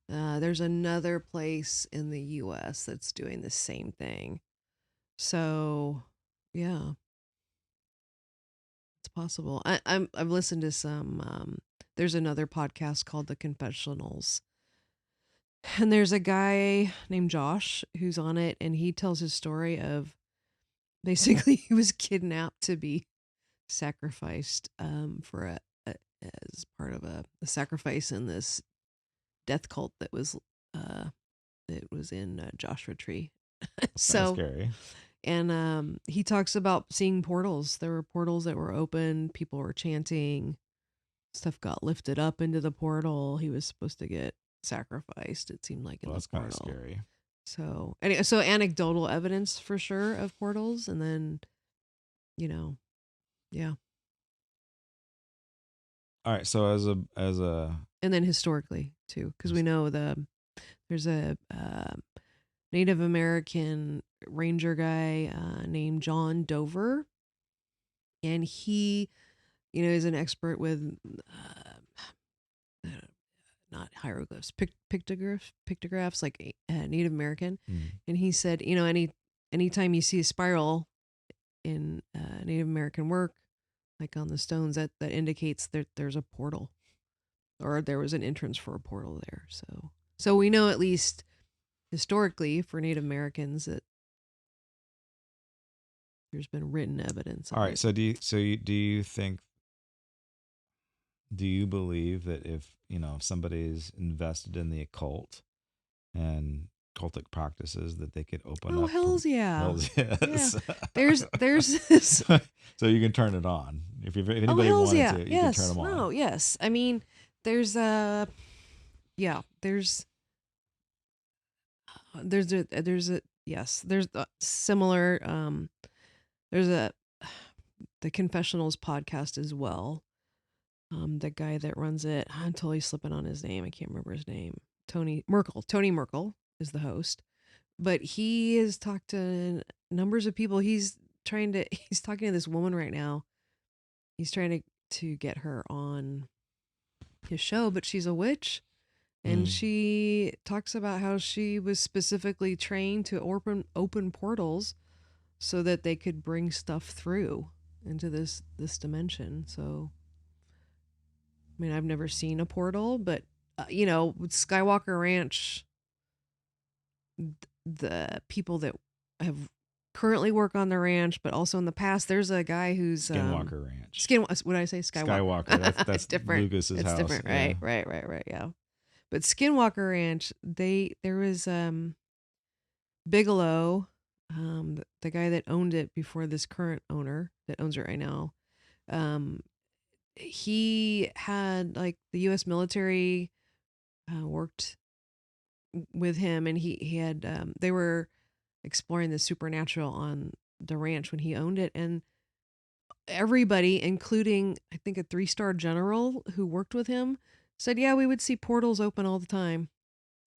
There's another place in the U.S. that's doing the same thing. So, yeah, it's possible. I've listened to some. There's another podcast called The Confessionals, And there's a guy named Josh who's on it, and he tells his story of basically he was kidnapped to be sacrificed for a as part of a sacrifice in this death cult uh, that was in Joshua Tree. That's kind of So, scary. and he talks about seeing portals. There were portals that were open. People were chanting. Stuff got lifted up into the portal. He was supposed to get sacrificed. It seemed like in Well, the that's kind of portal. scary. So anyway, so anecdotal evidence for sure of portals, and then you know, yeah, All right, so as a and then historically too, because we know there's a Native American ranger guy named John Dover, and he, is an expert with uh, not hieroglyphs, pictographs like Native American, mm, and he said, anytime you see a spiral in Native American work, like on the stones, that indicates that there's a portal or there was an entrance for a portal there. So we know at least historically for Native Americans that there's been written evidence all of right, it. so do you believe that if if somebody's invested in the occult and cultic practices that they could open Oh up hells yeah, hells yeah. yes. There's this. So you can turn it on if Oh anybody hells wanted yeah, to, you can turn yes. them on. No, yes. I mean, there's yeah, there's a yes, there's a similar there's a the Confessionals podcast as well. The guy that runs it, I'm totally slipping on his name. I can't remember his name. Tony Merkel. Tony Merkel is the host, but he has talked to numbers of people. He's talking to this woman right now. He's trying to get her on his show, but she's a witch. And Mm, she talks about how she was specifically trained to open portals so that they could bring stuff through into this dimension. So, I mean, I've never seen a portal, but with Skywalker Ranch, the people that have currently work on the ranch, but also in the past, there's a guy who's Skinwalker Ranch. skin. What did I say? Skywalker. Skywalker. That's It's different. Lucas's It's house. different, Yeah. right? Right, right, right. Yeah. But Skinwalker Ranch, there was Bigelow, the guy that owned it before this current owner that owns it right now. Um, he had like the U.S. military worked with him, and he had they were exploring the supernatural on the ranch when he owned it, and everybody, including I think a 3-star general who worked with him, said, "Yeah, we would see portals open all the time,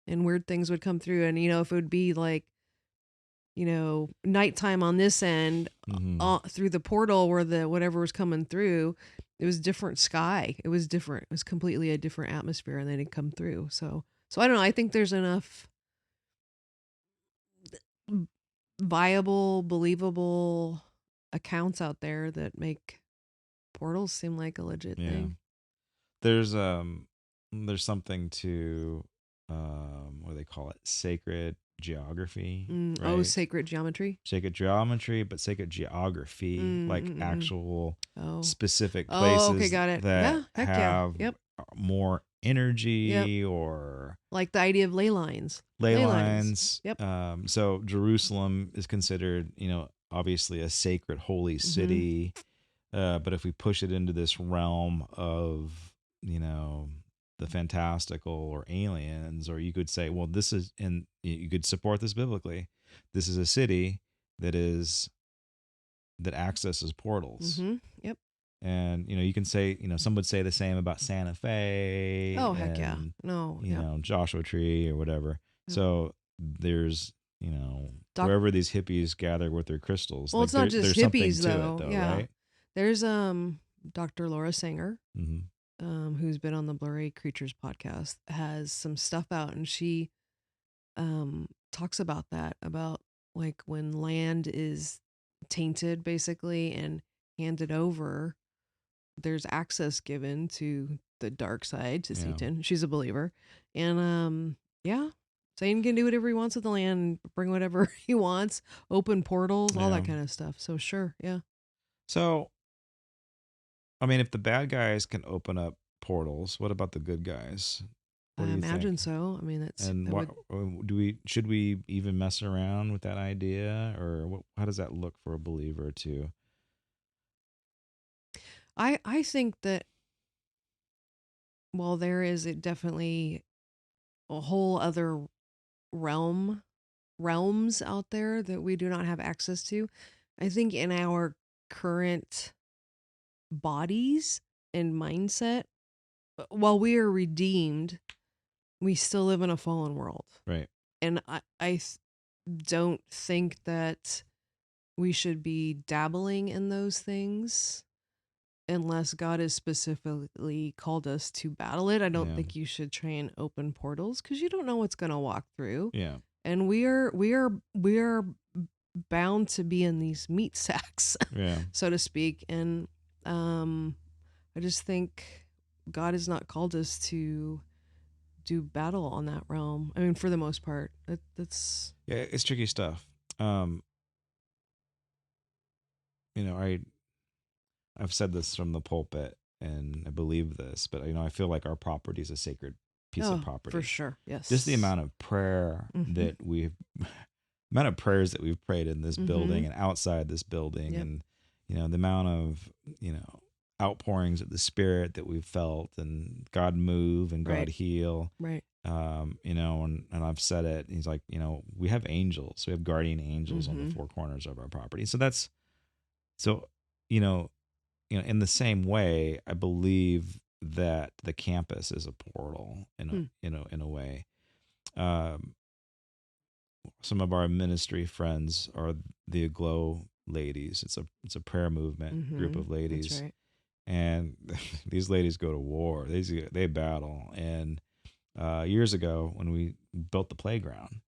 and weird things would come through, and if it would be like." Nighttime on this end Hmm. through the portal where the whatever was coming through, it was different sky. It was different. It was completely a different atmosphere, and they didn't come through. So I don't know. I think there's enough viable, believable accounts out there that make portals seem like a legit Yeah. thing. There's there's something to what do they call it? Sacred geography, Oh, right? sacred geometry. Sacred geometry, but sacred geography, Mm, like mm, mm, mm. actual Oh. specific Oh, okay, places got it. that Yeah, heck yeah. have Yep. more Yep. energy or Like the idea of ley lines. ley Ley lines. lines. Yep. So Jerusalem is considered, obviously a sacred holy Mm-hmm. city. But if we push it into this realm of, you know, the fantastical or aliens, or you could say, well, this is, and you could support this biblically. This is a city that is that accesses portals. Mm-hmm. Yep. And you can say, some would say the same about Santa Fe Oh, heck yeah. and No, yep. Joshua Tree or whatever. Yep. So there's Doc wherever these hippies gather with their crystals, Well, like it's not just there's something hippies to it though. though, Yeah. right? There's Dr. Laura Sanger, Mm-hmm. who's been on the Blurry Creatures podcast, has some stuff out, and she talks about that, about like when land is tainted basically and handed over, there's access given to the dark side, to Yeah. Satan. She's a believer. And Yeah. Satan can do whatever he wants with the land, bring whatever he wants, open portals, all that Yeah. kind of stuff. So sure, yeah. So, I mean, if the bad guys can open up portals, what about the good guys? What I do you imagine think? so. I mean, And that what would. do we should we even mess around with that idea, or what, how does that look for a believer to? I think that while there is definitely a whole other realm realms out there that we do not have access to, I think in our current bodies and mindset, while we are redeemed, we still live in a fallen world. Right. And don't think that we should be dabbling in those things unless God has specifically called us to battle it. I don't Yeah. think you should try and open portals because you don't know what's going to walk through. Yeah. And we are bound to be in these meat sacks, Yeah. so to speak. And um, I just think God has not called us to do battle on that realm. I mean, for the most part, that's Yeah. It's tricky stuff. Um, I've said this from the pulpit, and I believe this, but I feel like our property is a sacred piece of oh, for property. sure, Just the yes. amount of prayer Mm-hmm. that we've amount of prayers that we've prayed in this Mm-hmm. building and outside this building, Yep. and the amount of outpourings of the Spirit that we've felt, and God move and God Right. heal. Right. And I've said it. He's like, we have angels, we have guardian angels on the Mm-hmm. four corners of our property. So that's so you know in the same way, I believe that the campus is a portal Hmm. in a way. Um, some of our ministry friends are the Aglow ladies. It's a prayer movement group Mm-hmm. of That's ladies, right. and these ladies go to war. They battle. And years ago, when we built the playground,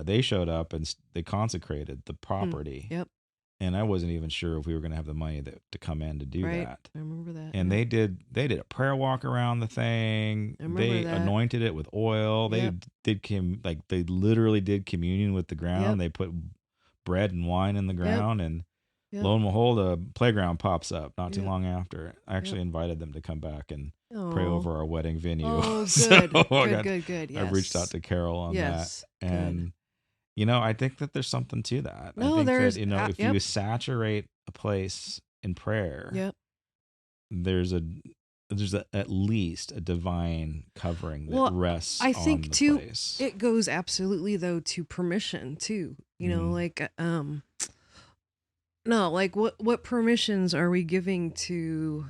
they showed up and they consecrated the Hmm. property, Yep. and I wasn't even sure if we were going to have the money to come in to do Right. that. I remember that. And Yeah. they did a prayer walk around the thing. I remember They that. anointed it with oil. They Yep. they literally did communion with the Yep. ground. They put bread and wine in the Yep. ground, and Yep. lo and behold, a playground pops up not too Yep. long after. I Yep. actually invited them to come back and pray Oh. over our wedding venue. Oh, So good. Good. Good. Good. I've reached out Yes. to Carol on that, Yes. Good. and I think that there's something to that. I No, think that there's. if Yep. you saturate a place in prayer, Yep. there's a at least a divine covering that Well, rests I on think the too. place. It goes absolutely though to permission too. Mm, Like no, like what permissions are we giving to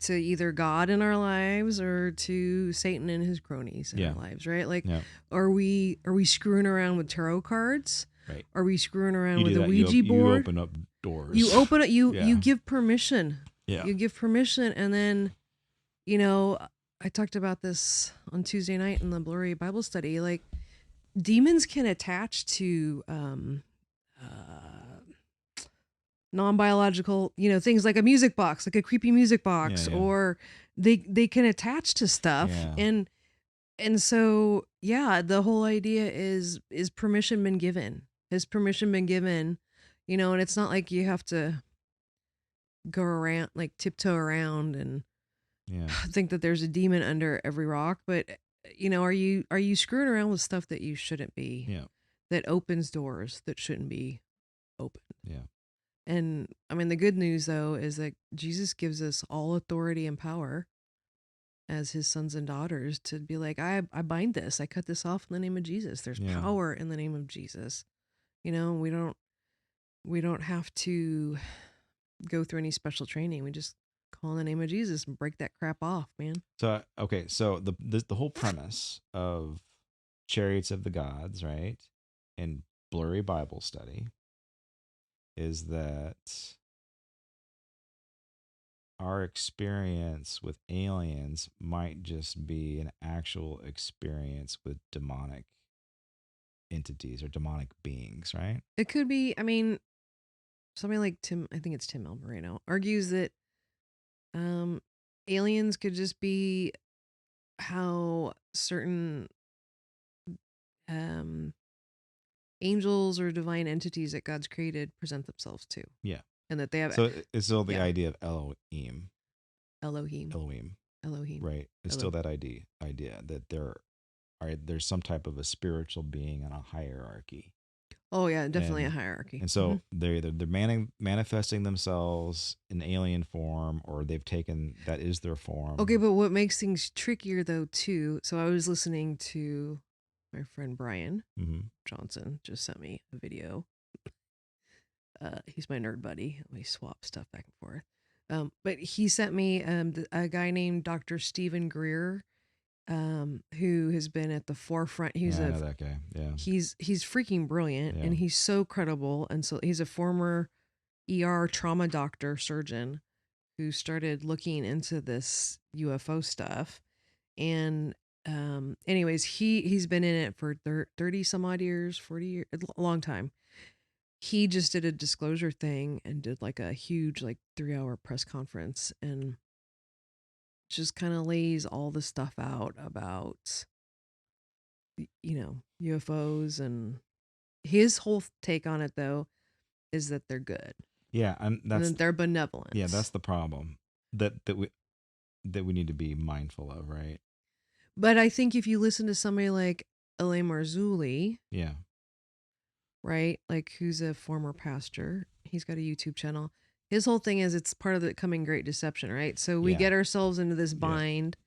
either God in our lives or to Satan and his cronies in our yeah, lives, right? Like yeah, are we screwing around with tarot cards? right. Are we screwing around You with do a that. Ouija You board? open up You doors. open it, you Yeah, give permission. yeah, You give permission and then, you know, I talked about this on Tuesday night in the blurry Bible study. Like demons can attach to uh non-biological, things like a music box, like a creepy music yeah, box, yeah, or they can attach to stuff. yeah, And so yeah, the whole idea is permission been given? Has permission been given? And it's not like you have to go around, like tiptoe around and yeah, think that there's a demon under every rock, but are you screwing around with stuff that you shouldn't be, yeah, that opens doors that shouldn't be open? yeah, And I mean, the good news though is that Jesus gives us all authority and power as his sons and daughters to be like, I bind this, I cut this off in the name of Jesus. There's yeah. power in the name of Jesus. We don't have to go through any special training. We just call in the name of Jesus and break that crap off, man. So okay, so the whole premise of Chariots of the Gods, right, and blurry Bible study is that our experience with aliens might just be an actual experience with demonic entities or demonic beings, right? It could be, I mean, somebody like Tim, I think it's Tim Alvarino, argues that um aliens could just be how certain um, angels or divine entities that God's created present themselves to, Yeah. and that they have, So it's still the yeah, idea of Elohim, Elohim, Elohim, Elohim, right? It's still Elohim. that idea that there's some type of a spiritual being in a hierarchy, Oh yeah, definitely a and hierarchy. and Hmm. so they're manifesting themselves in alien form, or they've taken that is their Okay, form. but what makes things trickier though too? So I was listening to my friend Brian Mm-hmm. Johnson just sent me a video. He's my nerd buddy. We swap stuff back and forth. But he sent me a guy named Dr. Stephen Greer, who has been at the forefront. Yeah, I know that guy. Yeah, He's freaking brilliant, yeah, and he's so credible. And so he's a former ER trauma doctor surgeon who started looking into this UFO stuff. And anyways, he's been in it for 30 some odd years, 40 years, a long time. He just did a disclosure thing and did like a huge like 3 hour press conference and just kind of lays all the stuff out about UFOs. And his whole take on it though is that they're good yeah, and and that they're benevolent. that's the problem that we need to be mindful of, right? But I think if you listen to somebody like Elaine Marzulli, Yeah, right, like who's a former pastor, he's got a YouTube channel. His whole thing is it's part of the coming great deception, right? So we yeah, get ourselves into this yeah, bind,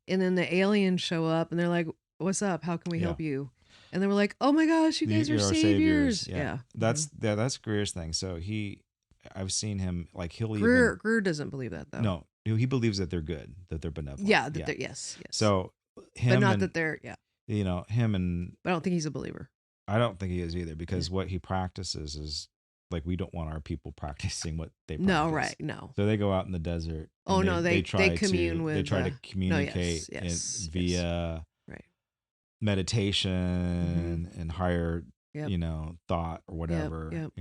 and then the aliens show up and they're like, "What's up? How can we yeah. help you?" And then we're like, "Oh my gosh, you guys are You're our saviors. saviors!" Yeah, Yeah. Hmm. that's Greer's thing. So I've seen him like he'll even Greer doesn't believe that though. no, he believes that they're good, that they're benevolent. Yeah, that Yeah. they're, yes, yes, So but him not and that they're, yeah. him and But I don't think he's a believer. I don't think he is either Yeah. because what he practices is like we don't want our people practicing what they No, right? practice. No. So they go out in the desert Oh and no, they commune they with. try to No, communicate yes, it yes, yes. via Right. Mm-hmm. meditation and higher Yep. thought or Yep. whatever, Yep.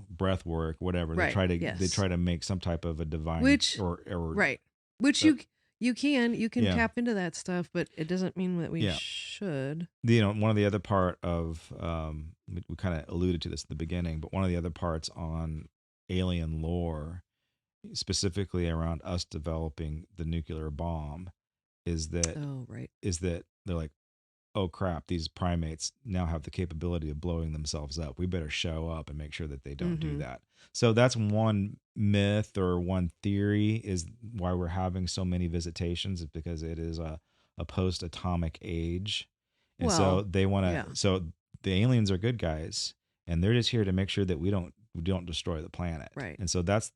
breath work, whatever. Right. They Yes. try to make some type of a divine Which, or right. Which uh, you can yeah, tap into that stuff, but it doesn't mean that we yeah. should. One of the other part of we kind of alluded to this at the beginning, but one of the other parts on alien lore, specifically around us developing the nuclear bomb, is that Oh, right. they're like, oh crap, these primates now have the capability of blowing themselves up. We better show up and make sure that they don't do Mm-hmm. that. So that's one myth or one theory is why we're having so many visitations is because it is a post atomic age. And so Well, they want yeah. to, so the aliens are good guys and they're just here to make sure that we don't destroy the planet. Right. And so that's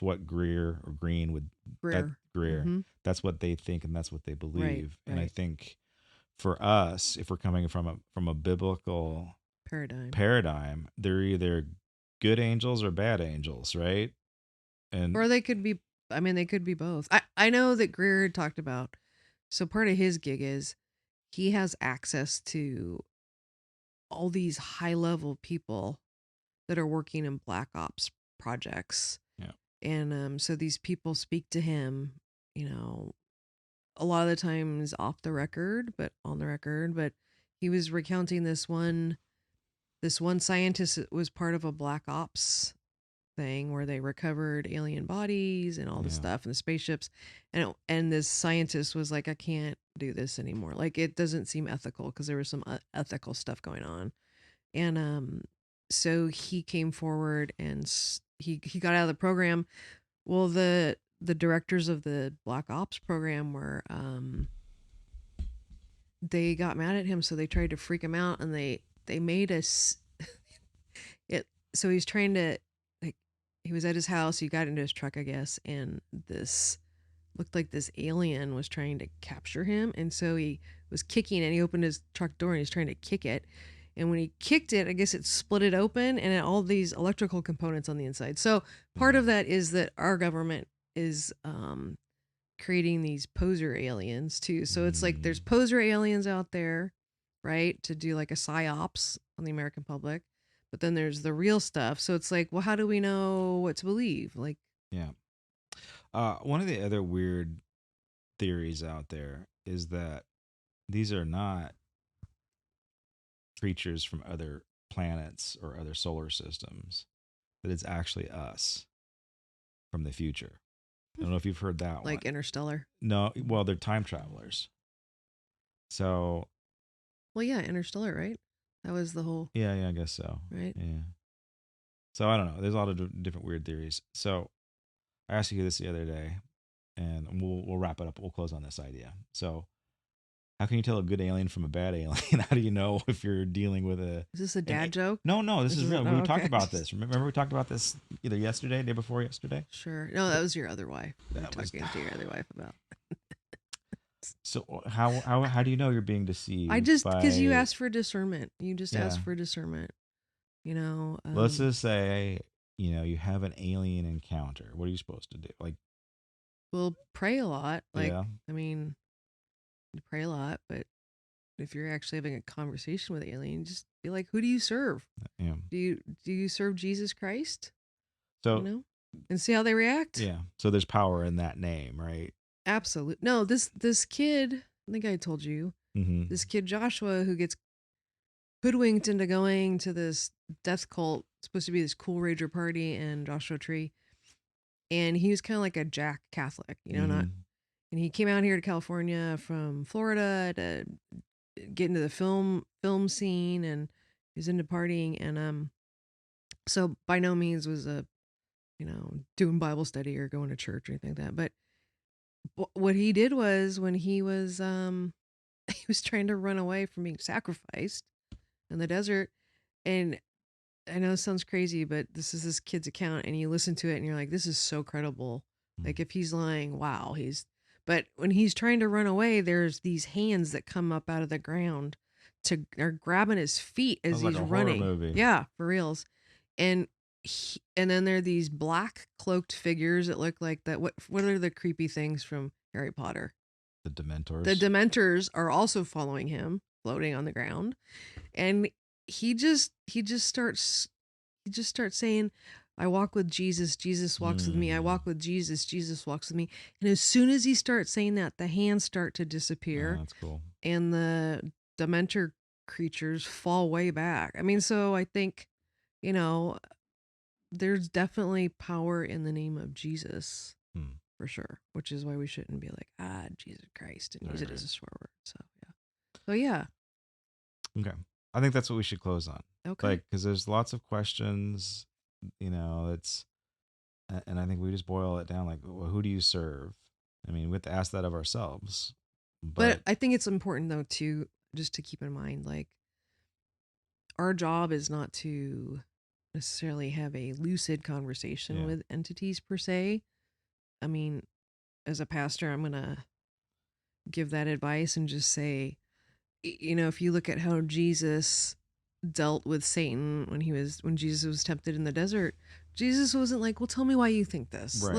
what Greer or Green would that Greer. Greer, Mm-hmm. that's what they think and that's what they Right. believe. And I Right. think for us, if we're coming from a biblical Paradigm. paradigm, they're either good angels or bad angels, right? And Or they could be. I mean, they could be both. I know that Greer had talked about. So part of his gig is he has access to all these high level people that are working in black ops projects. yeah, And so these people speak to him, you know, a lot of the times off the record, but on the record. But he was recounting this one scientist that was part of a black ops thing where they recovered alien bodies and all the yeah, stuff and the spaceships. And this scientist was like, I can't do this anymore. Like it doesn't seem ethical because there was some ethical stuff going on. And so he came forward and he got out of the program. Well, the directors of the Black Ops program were they got mad at him, so they tried to freak him out, and they made us it. So he's trying to, like, he was at his house. He got into his truck, I guess, and this looked like this alien was trying to capture him, and so he was kicking it. He opened his truck door and he's trying to kick it. And when he kicked it, I guess it split it open and it, all these electrical components on the inside. So part yeah, of that is that our government is creating these poser aliens too. So it's like mm, there's poser aliens out there, right, to do like a psyops on the American public. But then there's the real stuff. So it's like, well, how do we know what to believe? Like, yeah. One of the other weird theories out there is that these are not creatures from other planets or other solar systems, that it's actually us from the future. I don't know if you've heard that one. Like Interstellar. No, well, they're time travelers. So, Well, yeah, Interstellar, right? That was the whole, yeah, I guess so. right? Yeah. So I don't know. There's a lot of different weird theories. So I asked you this the other day, and we'll wrap it up. We'll close on this idea. So how can you tell a good alien from a bad alien? How do you know if you're dealing with Is this a an dad joke? no, no, this This is is real. oh, We talked okay. about this. Remember we talked about this either yesterday, day before yesterday. Sure. No, that was your other wife. You were That was talking to your other wife about. so. How do you know you're being I deceived just because you by? asked for discernment. You just Yeah. asked for discernment. You know. Let's just say you have an alien encounter. What are you supposed to do? Like, We'll pray a lot. Like, yeah, I mean, you pray a lot, but if you're actually having a conversation with an alien, just be like, who do you serve? yeah. Do you serve Jesus Christ? You So know, and see how they react. yeah, so there's power in that name, right? Absolute. No, this kid. I think I told you Mm-hmm. this kid Joshua who gets hoodwinked into going to this death cult. It's supposed to be this cool rager party in Joshua Tree, and he was kind of like a Jack Catholic, not. Mm-hmm. And he came out here to California from Florida to get into the film scene, and he was into partying, and so by no means was a doing Bible study or going to church or anything like that. But what he did was when he was he was trying to run away from being sacrificed in the desert, and I know it sounds crazy, but this is this kid's account, and you listen to it, and you're like, this is so credible. Like if he's lying, wow, he's. But when he's trying to run away, there's these hands that come up out of the ground to are grabbing his feet as Sounds like he's a horror running. movie. Yeah, for reals. And and then there are these black cloaked figures that look like that. What are the creepy things from Harry Potter? The The Dementors. Dementors are also following him, floating on the ground, and he just starts saying, I walk with Jesus, Jesus walks with me. I Mm. walk with Jesus, Jesus walks with me. And as soon as he starts saying that, the hands start to Oh, disappear that's cool. and the Dementor creatures fall way back. I mean, so I think, you know, there's definitely power in the name of Jesus Hmm. for sure, which is why we shouldn't be like, Jesus Christ and use Right, it as right. a swear word. So, yeah. So, yeah. Okay. I think that's what we should close on. Okay. Like, because there's lots of questions, it's, and I think we just boil it down like, well, who do you serve? I mean, we have to ask that of ourselves. But But I think it's important, though, to just to keep in mind, like, our job is not to necessarily have a lucid conversation yeah, with entities per se. I mean, as a pastor, I'm going to give that advice and just say, if you look at how Jesus dealt with Satan when Jesus was tempted in the desert, Jesus wasn't like, "Well, tell me why you think this. right.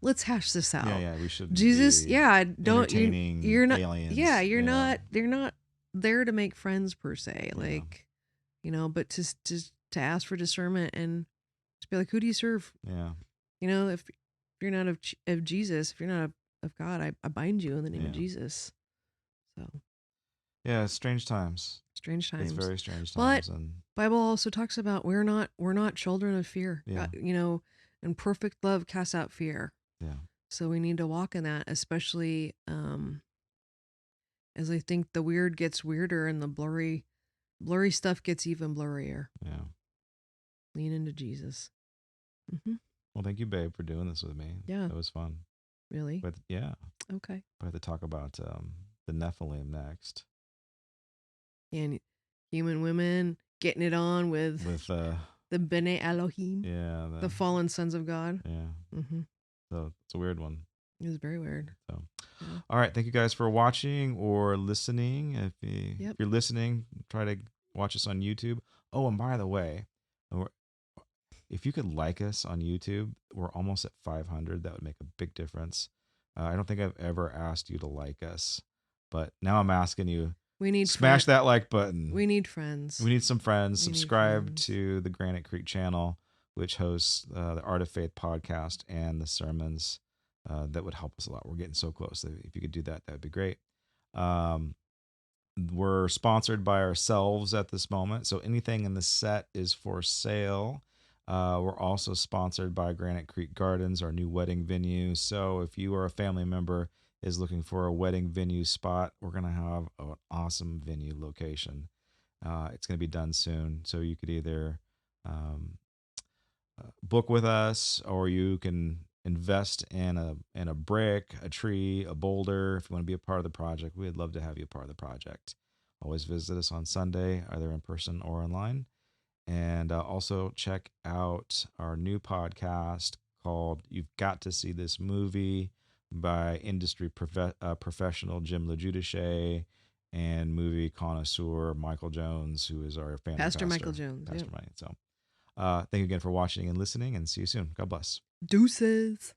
Let's hash this Yeah, out." yeah. We shouldn't Jesus, be yeah, don't entertaining you're not yeah, aliens. you're Yeah, not they're not there to make friends per se. yeah, Like, but to ask for discernment and to be like, who do you serve? yeah, If you're not of Jesus, if you're not of God, I bind you in the name of yeah. Jesus. So Yeah, strange times. strange It's times. very strange But times, and Bible also talks about we're not children of fear. yeah, And perfect love casts out fear. yeah, So we need to walk in that, especially as I think the weird gets weirder and the blurry stuff gets even blurrier. yeah. Lean into Jesus. Hmm. Well, thank you, babe, for doing this with me. Yeah, That was fun. really. But yeah, Okay. we have to talk about the Nephilim next And human women getting it on with with the Bene Elohim, yeah, the fallen sons of God. yeah. Mm-hmm. So it's a weird one. It was very weird. So, Yeah. all right, thank you guys for watching or listening. Yep. If you're listening, try to watch us on YouTube. Oh, and by the way, we're- if you could like us on YouTube, we're almost at 500. That would make a big difference. I don't think I've ever asked you to like us, but now I'm asking you. We need Smash friends. that like button. We need friends. We need some friends. We need Subscribe friends. to the Granite Creek channel, which hosts the Art of Faith podcast and the sermons. That would help us a lot. We're getting so close. If you could do that, that would be great. Um, We're sponsored by ourselves at this moment, so anything in the set is for sale. We're also sponsored by Granite Creek Gardens, our new wedding venue. So if you or a family member is looking for a wedding venue spot, we're going to have an awesome venue location. It's going to be done soon, so you could either um, book with us, or you can invest in a brick, a tree, a boulder. If you want to be a part of the project, we'd love to have you a part of the project. Always visit us on Sunday, either in person or online. And also check out our new podcast called "You've Got to See This Movie" by industry professional Jim LaJudice and movie connoisseur Michael Jones, who is our family Pastor Michael pastor, Jones. Yep. Pastor Mike. So thank you again for watching and listening, and see you soon. God bless. Deuces.